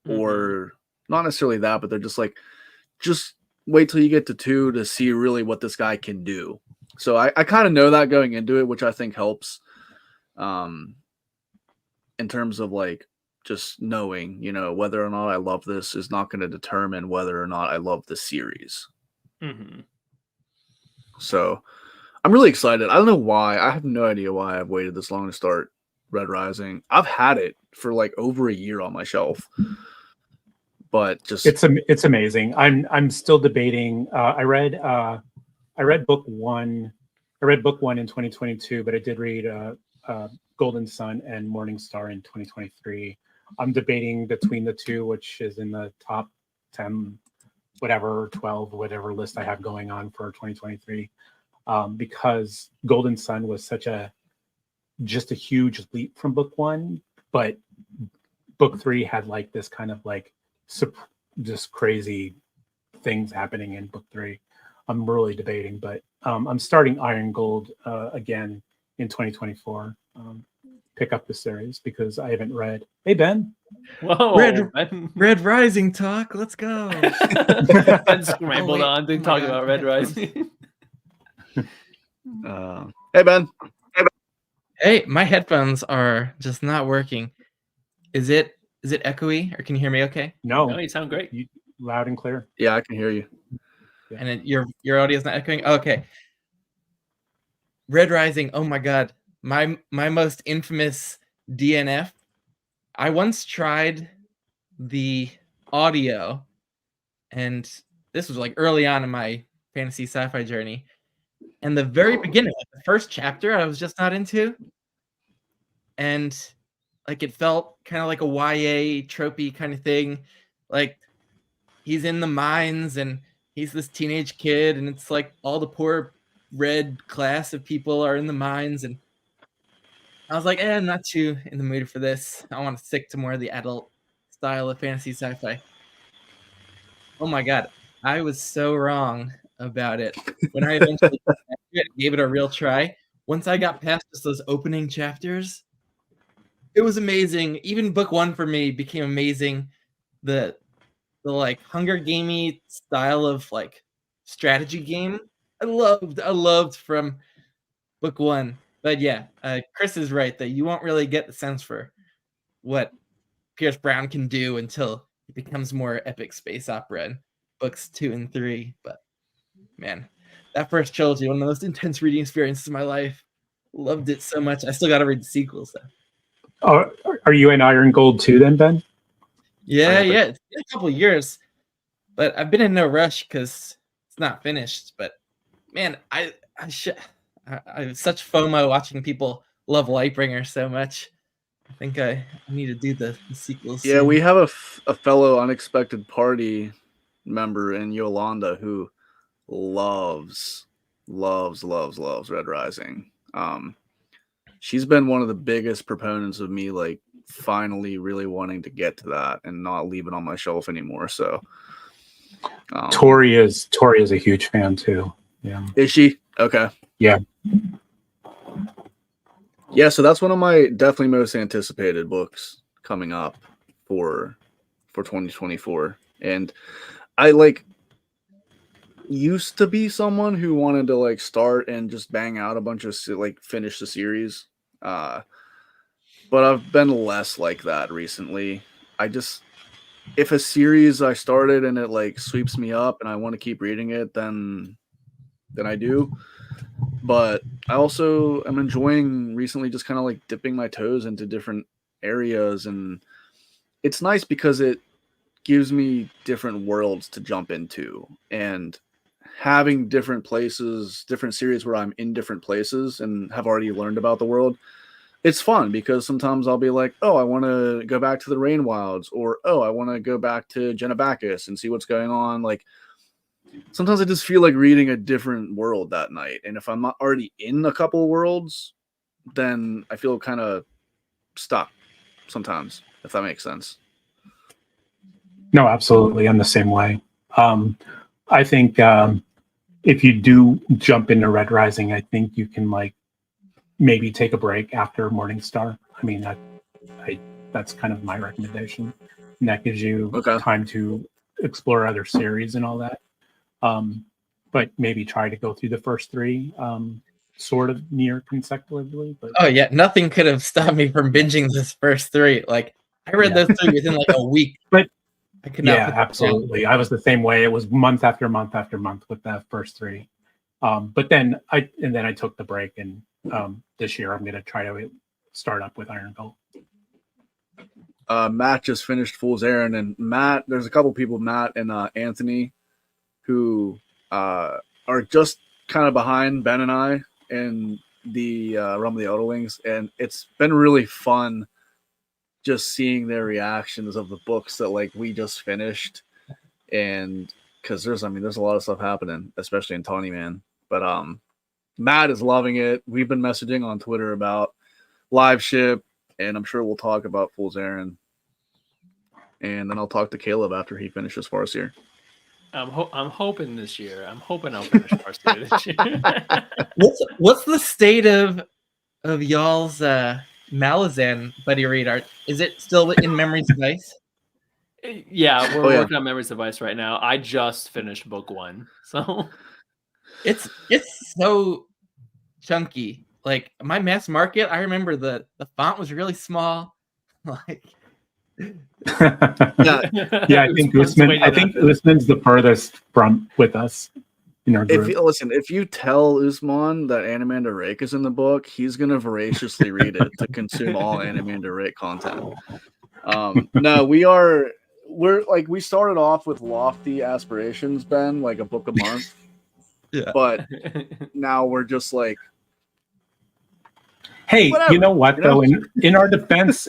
or not necessarily that, but they're just like, just wait till you get to 2 to see really what this guy can do. So I kind of know that going into it, which I think helps in terms of like just knowing, whether or not I love this is not going to determine whether or not I love the series. Mm-hmm. So I'm really excited. I don't know why. I have no idea why I've waited this long to start Red Rising. I've had it for like over a year on my shelf, but just it's amazing. I'm still debating. I read book 1. I read book 1 in 2022, but I did read Golden Sun and Morning Star in 2023. I'm debating between the 2, which is in the top 10, whatever, 12, whatever list I have going on for 2023, because Golden Sun was just a huge leap from book 1, but book 3 had like this kind of like just crazy things happening in book 3. I'm really debating, but I'm starting Iron Gold again in 2024. pick up the series because I haven't read. Hey Ben. Whoa, Red Rising talk. Let's go. Ben scrambled wait. on to Oh my talk God, about Red headphones. Rising. Hey Ben. Hey, my headphones are just not working. Is it echoey, or can you hear me okay? No, No, you sound great. you, loud and clear. Yeah, I can hear you. Yeah. And your audio is not echoing. Okay. Red Rising. Oh my God, my most infamous DNF. I once tried the audio, and this was like early on in my fantasy sci-fi journey. And the very beginning, like the first chapter, I was just not into, and like it felt kind of like a YA tropey kind of thing. Like he's in the mines and he's this teenage kid, and it's like all the poor red class of people are in the mines, and I was like, I'm not too in the mood for this. I want to stick to more of the adult style of fantasy sci-fi. Oh my God, I was so wrong about it. When I eventually gave it a real try, once I got past just those opening chapters, it was amazing. Even book one for me became amazing. The like Hunger Gamey style of like strategy game, I loved from book one. But yeah, Chris is right that you won't really get the sense for what Pierce Brown can do until it becomes more epic space opera in books 2 and 3. But man, that first trilogy, one of the most intense reading experiences of my life. Loved it so much. I still got to read the sequels though. Oh, are you in Iron Gold too then, Ben? Yeah. It's been a couple of years, but I've been in no rush because it's not finished. But man, I have such FOMO watching people love Lightbringer so much. I think I need to do the sequels. Yeah, soon. we have a fellow Unexpected Party member in Yolanda who loves Red Rising. She's been one of the biggest proponents of me like finally really wanting to get to that and not leave it on my shelf anymore. So Tori is a huge fan too. Yeah. Is she? Okay. Yeah. Yeah, so that's one of my definitely most anticipated books coming up for 2024. And I like used to be someone who wanted to like start and just bang out a bunch of like finish the series. But I've been less like that recently. If a series I started and it like sweeps me up and I want to keep reading it, then I do. But I also am enjoying recently just kind of like dipping my toes into different areas, and it's nice because it gives me different worlds to jump into, and having different places, different series where I'm in different places and have already learned about the world. It's fun because sometimes I'll be like, oh, I want to go back to the Rain Wilds, or oh, I want to go back to Genebacus and see what's going on. Like sometimes I just feel like reading a different world that night. And if I'm not already in a couple worlds, then I feel kind of stuck sometimes, if that makes sense. No, absolutely. I'm the same way. I think if you do jump into Red Rising, I think you can like maybe take a break after Morningstar. I mean, that's kind of my recommendation. And that gives you time to explore other series and all that. But maybe try to go through the first three sort of near consecutively. But oh yeah, nothing could have stopped me from binging this first three. Like I read those three within like a week. But I could not. Yeah, absolutely. I was the same way. It was month after month after month with the first three. But then I took the break, and this year I'm going to try to start up with Iron Gold. Matt just finished Fool's Errand, and Matt, there's a couple people, Matt and Anthony, who are just kind of behind Ben and I in the Realm of the Elderlings, and it's been really fun just seeing their reactions of the books that like we just finished, and because there's a lot of stuff happening, especially in Tawny Man. But Matt is loving it. We've been messaging on Twitter about live ship, and I'm sure we'll talk about Fool's Errand, and then I'll talk to Caleb after he finishes Farseer. I'm hoping this year. I'm hoping I'll finish Farseer this year. What's the state of y'all's Malazan buddy read art. Is it still in Memories of Ice? Yeah, we're Oh, yeah. working on Memories of Ice right now. I just finished book 1, so It's so chunky. Like my mass market, I remember the font was really small. Like Yeah. Yeah, I think Usman's the furthest from with us in our group. If you tell Usman that Animander Rake is in the book, he's gonna voraciously read it to consume all Animander Rake content. No, we started off with lofty aspirations, Ben, like a book a month. Yeah. But now we're just like, Hey, whatever, you know what you know? though? In our defense,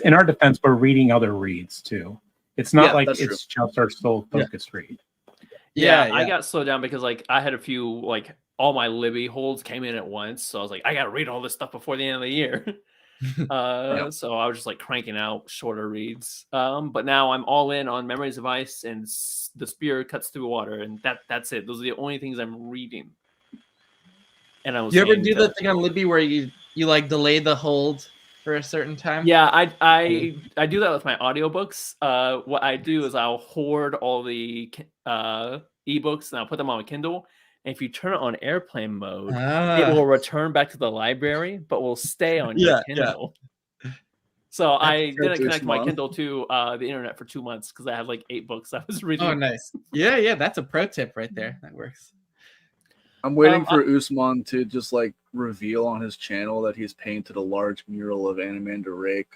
we're reading other reads too. It's not Yeah, like that's it's just our sole focused read. Yeah, Yeah, I yeah. got slowed down because like I had a few like all my Libby holds came in at once, so I was like, I gotta read all this stuff before the end of the year. So I was just like cranking out shorter reads. But now I'm all in on Memories of Ice and The Spear Cuts Through Water, and that's it. Those are the only things I'm reading. And I was You ever saying do to- the thing on Libby where you like delay the hold for a certain time? Yeah, I do that with my audiobooks. What I do is I'll hoard all the ebooks and I'll put them on a Kindle. And if you turn it on airplane mode, it will return back to the library, but will stay on your Kindle. So I didn't connect my Kindle to the internet for 2 months because I had like 8 books I was reading. Oh, nice. Yeah, that's a pro tip right there. That works. I'm waiting for Usman to just like reveal on his channel that he's painted a large mural of Animander Rake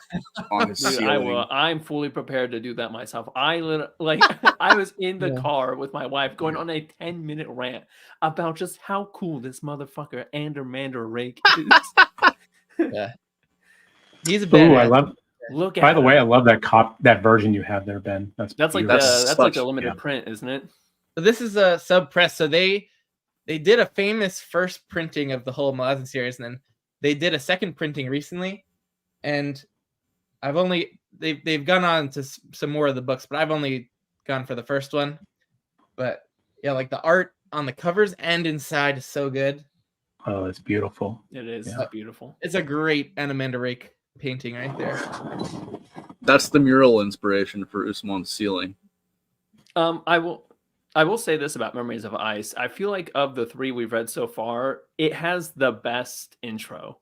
on his Dude, ceiling. I will. I'm fully prepared to do that myself. I was in the car with my wife going on a 10-minute rant about just how cool this motherfucker Animander Rake is. Yeah. He's a badass. Ooh, I love. Look at By the him. way, I love that version you have there, Ben. That's like beautiful. that's like the limited print, isn't it? So this is a sub press. So they did a famous first printing of the whole Malazan series, and then they did a second printing recently. And they've gone on to some more of the books, but I've only gone for the first one. But yeah, like the art on the covers and inside is so good. Oh, it's beautiful. It is beautiful. It's a great Animander Rake painting right there. That's the mural inspiration for Usman's ceiling. I will say this about Memories of Ice. I feel like of the 3 we've read so far, it has the best intro.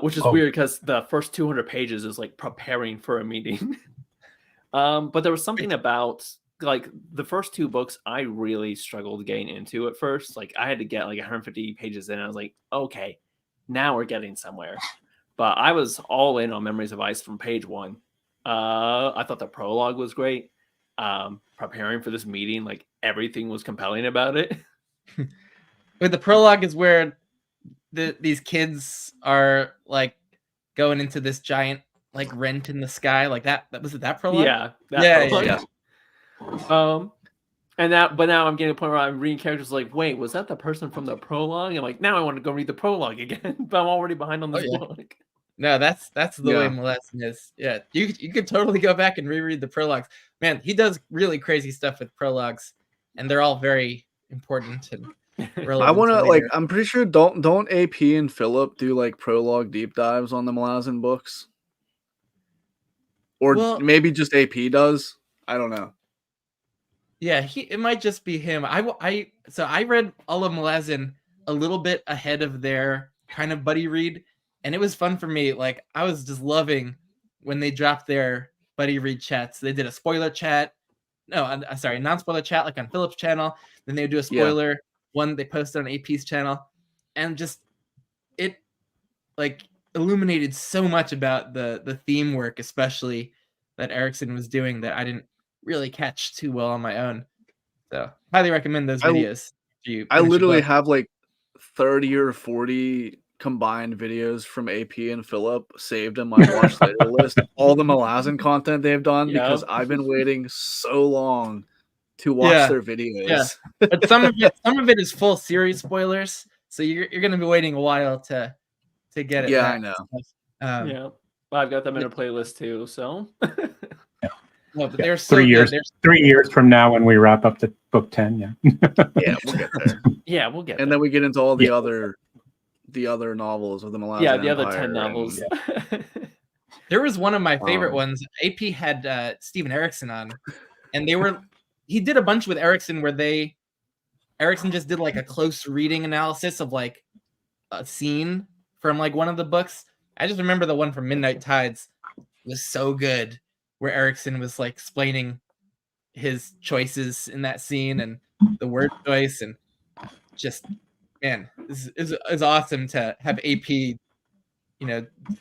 Which is weird because the first 200 pages is like preparing for a meeting. But there was something about like the first 2 books I really struggled getting into at first. Like I had to get like 150 pages in. I was like, okay, now we're getting somewhere. But I was all in on Memories of Ice from page 1. I thought the prologue was great. Preparing for this meeting, like everything was compelling about it. But the prologue is where these kids are like going into this giant like rent in the sky, like that was it that prologue? Yeah. Yeah. But now I'm getting to a point where I'm reading characters like, wait, was that the person from the prologue? I'm like, now I want to go read the prologue again, but I'm already behind on this book. No, that's the way Malazan is. Yeah, you could totally go back and reread the prologues. Man, he does really crazy stuff with prologues, and they're all very important and relevant. I want to like. I'm pretty sure don't AP and Philip do like prologue deep dives on the Malazan books, or maybe just AP does. I don't know. Yeah, it might just be him. So I read all of Malazan a little bit ahead of their kind of buddy read. And it was fun for me. Like I was just loving when they dropped their buddy read chats. They did a spoiler chat. No, sorry, non-spoiler chat like on Philip's channel. Then they would do a spoiler one they posted on AP's channel. And just it like illuminated so much about the theme work, especially that Erickson was doing that I didn't really catch too well on my own. So highly recommend those videos. I literally have like 30 or 40 combined videos from AP and Philip saved in my watch later list. All the Malazan content they've done because I've been waiting so long to watch their videos. Yeah. But some of it is full series spoilers, so you're gonna be waiting a while to get it. Yeah, I know. Well, I've got them in a playlist too. So no, but they're so 3 years. 3 years from now, when we wrap up the book 10, yeah, we'll get there. Yeah, we'll get. And then we get into all the other the other novels within the last Yeah, the other Empire 10 and- novels. There was one of my favorite Um, ones. AP had Steven Erikson on, and he did a bunch with Erikson where Erikson just did like a close reading analysis of like a scene from like one of the books. I just remember the one from Midnight Tides was so good, where Erikson was like explaining his choices in that scene and the word choice, and just, man, it's awesome to have AP,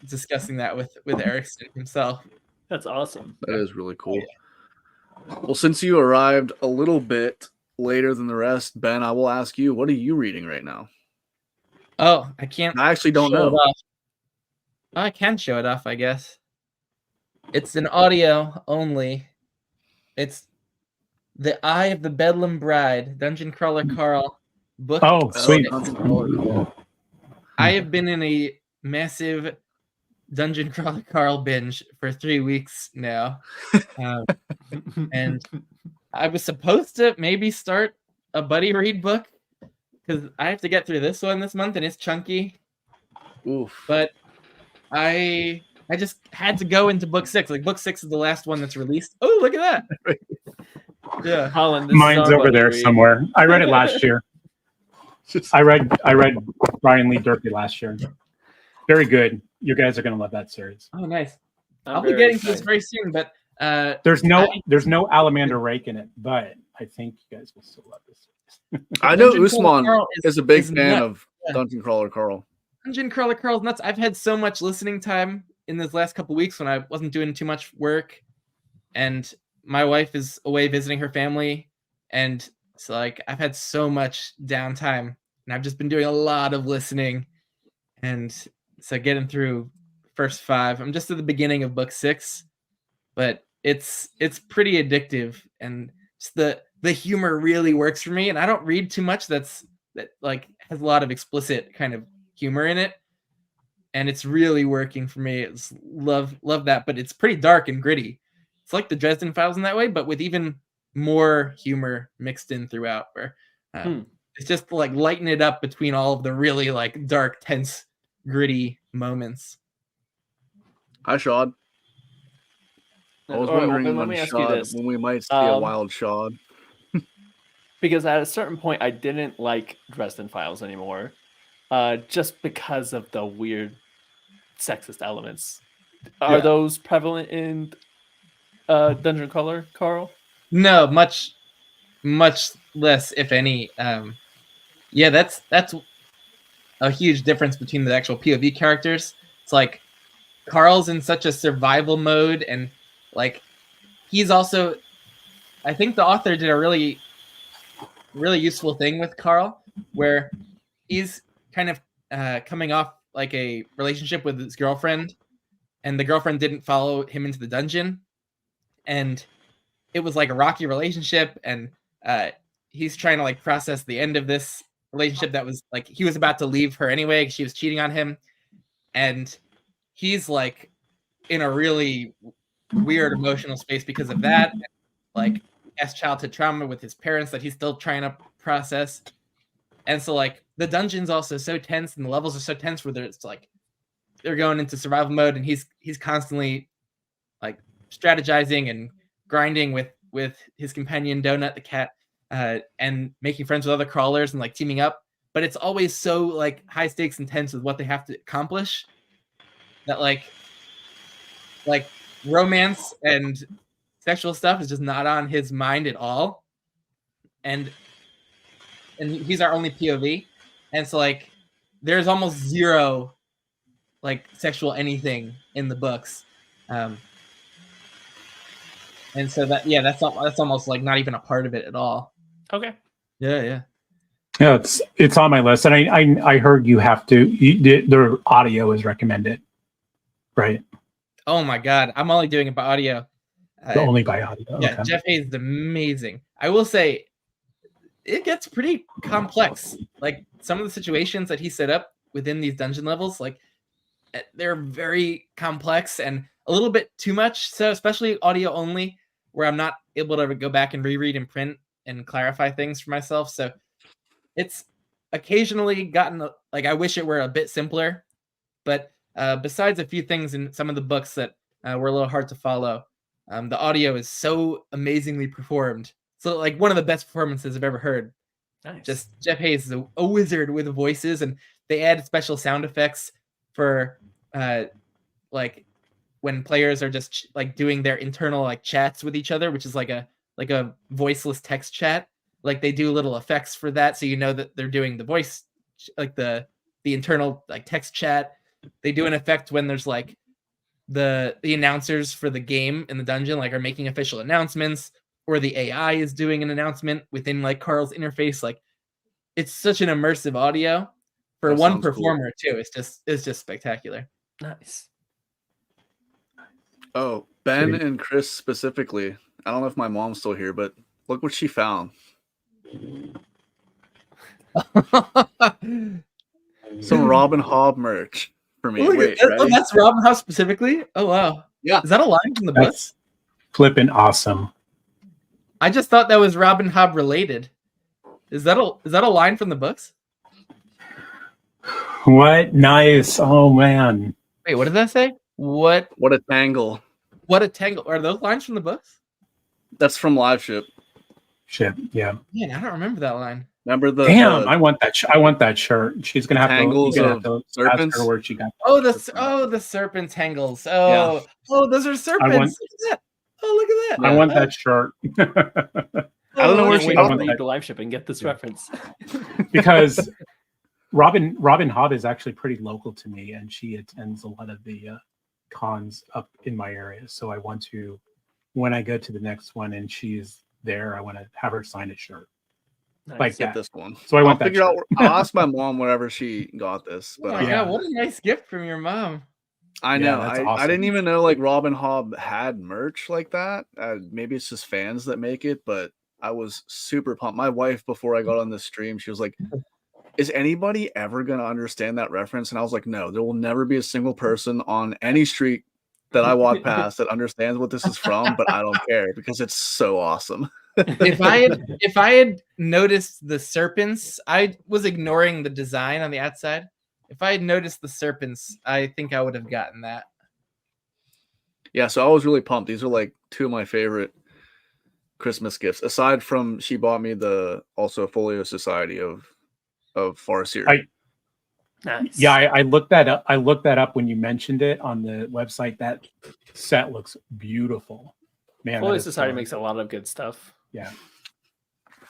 discussing that with Erikson himself. That's awesome. That is really cool. Well, since you arrived a little bit later than the rest, Ben, I will ask you, what are you reading right now? Oh, I can't. I actually don't show it know. off. I can show it off, I guess. It's an audio only. It's The Eye of the Bedlam Bride, Dungeon Crawler Carl book. Oh, sweet. I have been in a massive Dungeon Crawler Carl binge for 3 weeks now. And I was supposed to maybe start a buddy read book because I have to get through this one this month and it's chunky. Oof. But I just had to go into book 6. Like, book 6 is the last one that's released. Oh, look at that. Yeah. Holland, this is Mine's our over buddy there read. somewhere. I read it last year. I read Brian Lee Durkee last year. Very good. You guys are gonna love that series. Oh, nice. I'm I'll be very getting to this excited. very soon, but There's no Alamander Rake in it, but I think you guys will still love this series. I know Dungeon Crawler Usman Carl is a big is fan nuts. of Yeah. Dungeon Crawler Carl. Dungeon Crawler Carl's nuts. I've had so much listening time in this last couple weeks when I wasn't doing too much work, and my wife is away visiting her family, and so like I've had so much downtime, and I've just been doing a lot of listening, and so getting through first 5. I'm just at the beginning of book 6, but it's pretty addictive, and just the humor really works for me, and I don't read too much that like has a lot of explicit kind of humor in it, and it's really working for me. It's love that, but it's pretty dark and gritty. It's like the Dresden Files in that way, but with even more humor mixed in throughout, where it's just like lighten it up between all of the really like dark, tense, gritty moments. Hi, Shad. I was All right, well, wondering Ben, let me ask you this. when we might see a Um, wild Shad. Because at a certain point, I didn't like Dresden Files anymore, just because of the weird sexist elements. Are Yeah. those prevalent in Dungeon Crawler, Carl? No, much less, if any. Yeah, that's a huge difference between the actual POV characters. It's like Carl's in such a survival mode, and like he's also, I think the author did a really useful thing with Carl, where he's kind of coming off like a relationship with his girlfriend, and the girlfriend didn't follow him into the dungeon, and it was like a rocky relationship, and he's trying to like process the end of this relationship that was like he was about to leave her anyway. She was cheating on him, and he's like in a really weird emotional space because of that. Like, has childhood trauma with his parents that he's still trying to process, and so like the dungeon's also so tense and the levels are so tense where it's like they're going into survival mode, and he's constantly like strategizing and grinding with his companion Donut the cat, and making friends with other crawlers and like teaming up, but it's always so like high stakes and tense with what they have to accomplish that like romance and sexual stuff is just not on his mind at all, and he's our only POV, and so like there's almost zero like sexual anything in the books, and so that's almost like not even a part of it at all. Okay. Yeah. Yeah, it's on my list, and I heard you have to. Their audio is recommended, right? Oh my god, I'm only doing it by audio. Only by audio. Yeah, Okay. Jeff Hayes is amazing. I will say, it gets pretty complex. Like some of the situations that he set up within these dungeon levels, like they're very complex and a little bit too much. So especially audio only, where I'm not able to go back and reread and print and clarify things for myself. So it's occasionally gotten like I wish it were a bit simpler, but besides a few things in some of the books that were a little hard to follow, the audio is so amazingly performed. So like one of the best performances I've ever heard. Nice. Just Jeff Hayes is a wizard with the voices, and they add special sound effects for like when players are just like doing their internal like chats with each other, which is like a voiceless text chat. Like they do little effects for that, so you know that they're doing the voice, like the internal like text chat. They do an effect when there's like the announcers for the game in the dungeon like are making official announcements, or the AI is doing an announcement within like Carl's interface. Like it's such an immersive audio for That one sounds cool. performer too. It's just spectacular. Nice. Oh, Ben Sweet. and Chris specifically. I don't know if my mom's still here, but look what she found. Some Robin Hobb merch for me. Look Wait, at, ready? that's Robin Hobb specifically. Oh wow. Yeah. Is that a line from the book? That's flipping awesome. I just thought that was Robin Hobb related. Is that a line from the books? What nice. Oh man. Wait, what did that say? What What a tangle. a tangle. Are those lines from the books? That's from Live Ship. Shit. Yeah. Man, I don't remember that line. Remember the Damn, I want that. I want that shirt. She's gonna have to. Tangles You're gonna of have to serpents? ask her where she got. Oh, the serpent tangles. Oh, oh, those are serpents. want- Look at that. Oh, look at that. I want that shirt I don't know where Can't she wait got to that. read the live ship and get this reference. because Robin Hobb is actually pretty local to me, and she attends a lot of the cons up in my area. So I want to, when I go to the next one and she's there, I want to have her sign a shirt Nice. like Get that. this one. So I want that figure out. shirt. I'll ask my mom whenever she got this. Oh But my Yeah. god, what a nice gift from your mom. I Yeah, know. that's I awesome. didn't even know like Robin Hobb had merch like that. Maybe it's just fans that make it, but I was super pumped. My wife, before I got on this stream, she was like, "Is anybody ever going to understand that reference?" And I was like, "No, there will never be a single person on any street that I walk past that understands what this is from, but I don't care because it's so awesome." If I had noticed the serpents, I was ignoring the design on the outside. If I had noticed the serpents, I think I would have gotten that. Yeah, so I was really pumped. These are like two of my favorite Christmas gifts. Aside from she bought me the also Folio Society of Farseer. Nice. Yeah, I looked that up. I looked that up when you mentioned it on the website. That set looks beautiful. Man, Foley that is Society so- makes a lot of good stuff. Yeah,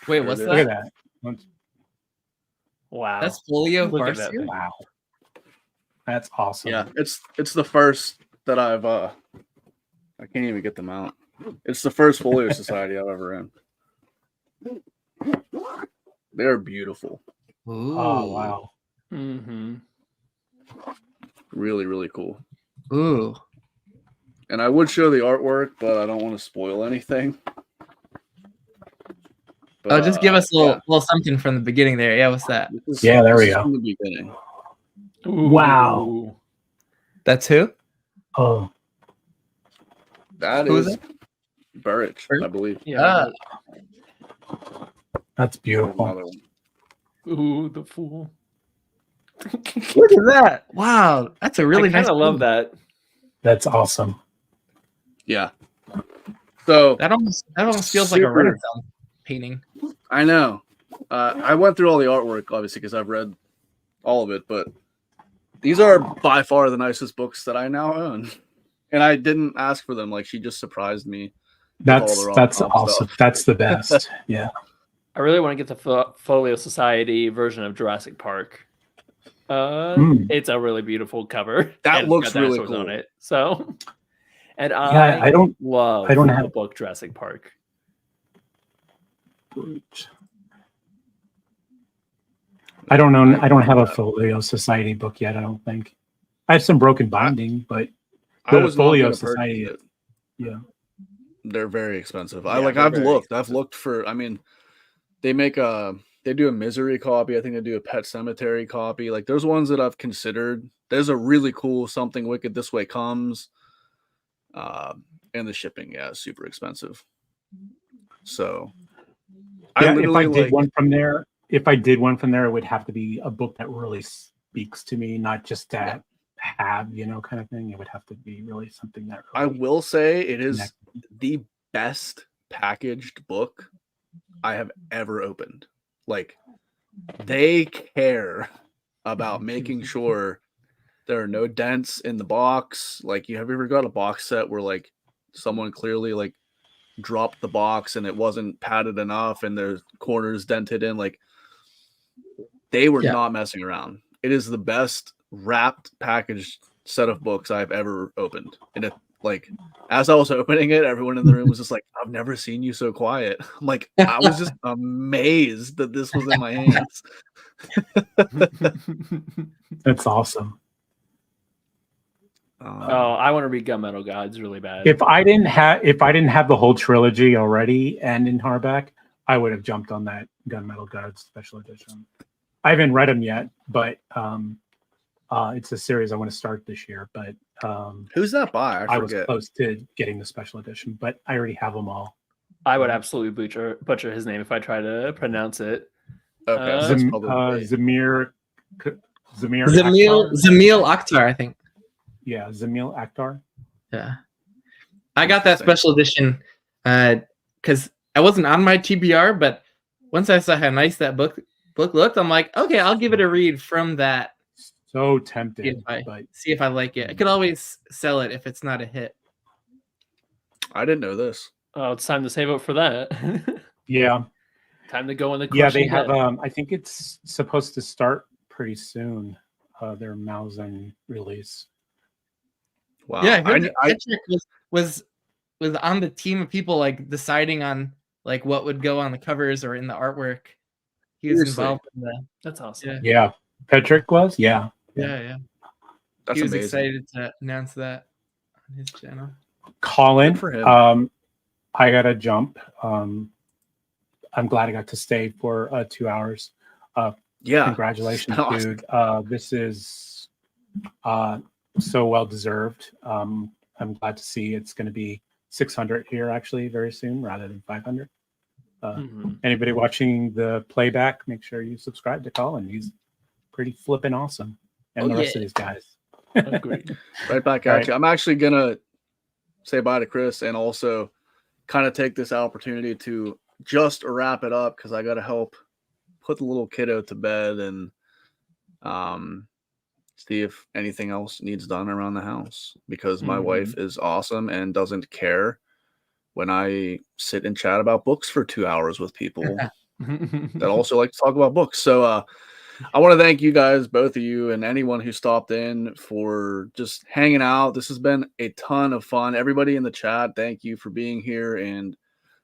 Wait, There what's it is. look at that? that. Wow. That's Folio Look at that Farseer? thing. Wow, that's awesome. Yeah, it's the first that I've I can't even get them out. It's the first Folio Society I've ever in. They're beautiful. Oh wow. Mm-hmm. Really, really cool. Ooh. And I would show the artwork, but I don't want to spoil anything. But, Oh, just give us a yeah, little something from the beginning there. Yeah, what's that? this is- Yeah, there we this is go. From the beginning. Wow. That's who? Oh, That Who is is Burrich, I believe. Yeah. that's There's beautiful. another one. Ooh, the fool. Look at that. Wow. That's a really I nice kind of love print. that. That's awesome. Yeah. So That almost feels like a Super. Renaissance painting. I know. I went through all the artwork, obviously, because I've read all of it, but these are by far the nicest books that I now own. And I didn't ask for them. Like, she just surprised me. That's all the that's Rob awesome. stuff. That's the best. Yeah. I really want to get the Folio Society version of Jurassic Park. Mm. It's a really beautiful cover. That and it's looks got really dinosaurs on cool. it. So, and Yeah, I don't love I don't the have- book Jurassic Park. I don't know. I don't have a Folio Society book yet. I don't think. I have some broken binding, but I The was not Folio gonna purchase Society- it. yeah. They're very expensive. Yeah, I've they're very looked. expensive. I've looked for. I mean, they do a Misery copy. I think they do a Pet Cemetery copy. Like, there's ones that I've considered. There's a really cool Something Wicked This Way Comes. And the shipping, yeah, is super expensive. So Yeah, if I literally, did one from there, it would have to be a book that really speaks to me, not just to have, kind of thing. It would have to be really something that I really will say it is connects. the best packaged book I have ever opened. Like, they care about making sure there are no dents in the box. Like, have you ever got a box set where like someone clearly like dropped the box and it wasn't padded enough and there's corners dented in? Like, they were not messing around. It is the best wrapped packaged set of books I've ever opened. And like, as I was opening it, everyone in the room was just like, I've never seen you so quiet. I'm like, I was just amazed that this was in my hands. That's awesome. I want to read Gunmetal Gods really bad. If I didn't have the whole trilogy already and in hardback, I would have jumped on that Gunmetal Gods special edition. I haven't read them yet, but it's a series I want to start this year. But who's that by? I was close to getting the special edition, but I already have them all. I would absolutely butcher his name if I try to pronounce it. Okay, Zamil Akhtar, I think. Yeah, Zamil Akhtar. Yeah, I got that special edition because I wasn't on my TBR, but once I saw how nice that book looked, I'm like, okay, I'll give it a read from that. So tempted, see if I like it. I could always sell it if it's not a hit. I didn't know this. Oh, it's time to save up for that. Yeah. Time to go in the they have I think it's supposed to start pretty soon, their Malzahn release. Wow. Yeah, Patrick was on the team of people like deciding on like what would go on the covers or in the artwork. He was involved in that. That's awesome. Yeah. Patrick was? Yeah. Yeah. That's he was amazing. Excited to announce that on his channel. Colin, for him. I gotta jump. I'm glad I got to stay for 2 hours. Congratulations, dude. This is so well deserved. I'm glad to see it's going to be 600 here actually very soon rather than 500. Anybody watching the playback, make sure you subscribe to Colin. He's pretty flipping awesome, and the rest of these guys. Agreed. Right back at you. I'm actually gonna say bye to Chris and also kind of take this opportunity to just wrap it up because I got to help put the little kiddo to bed and see if anything else needs done around the house because my wife is awesome and doesn't care when I sit and chat about books for 2 hours with people that also like to talk about books. So I want to thank you guys, both of you, and anyone who stopped in for just hanging out. This has been a ton of fun. Everybody in the chat, thank you for being here, and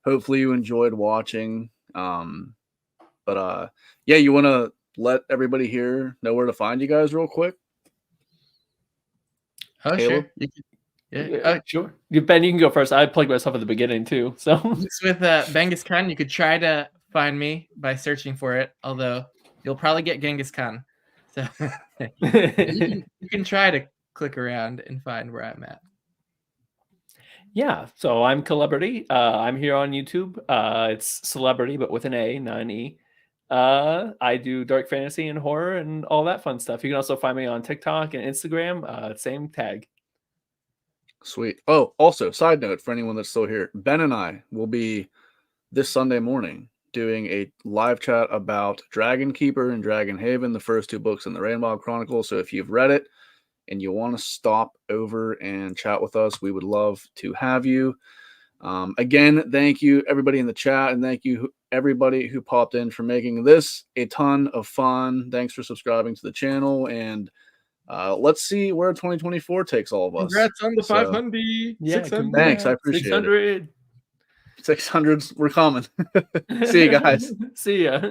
hopefully you enjoyed watching. But you want to let everybody here know where to find you guys real quick? Oh, Caleb? Sure. Sure. Ben, you can go first. I plugged myself at the beginning too. So with Genghis Khan, you could try to find me by searching for it, although you'll probably get Genghis Khan. So you can try to click around and find where I'm at. Yeah, so I'm Celebrity. I'm here on YouTube. It's Celebrity, but with an A, not an E. I do dark fantasy and horror and all that fun stuff. You can also find me on TikTok and Instagram. Same tag. Sweet. Oh, also, side note for anyone that's still here, Ben and I will be this Sunday morning doing a live chat about Dragon Keeper and Dragon Haven, the first 2 books in the Rainbow Chronicle. So if you've read it and you want to stop over and chat with us, we would love to have you. Again, thank you everybody in the chat, and thank you everybody who popped in for making this a ton of fun. Thanks for subscribing to the channel, and let's see where 2024 takes all of us. Congrats on the 500. Yeah, 600. Thanks, I appreciate 600. it. 600s, we're coming. See you guys. See ya.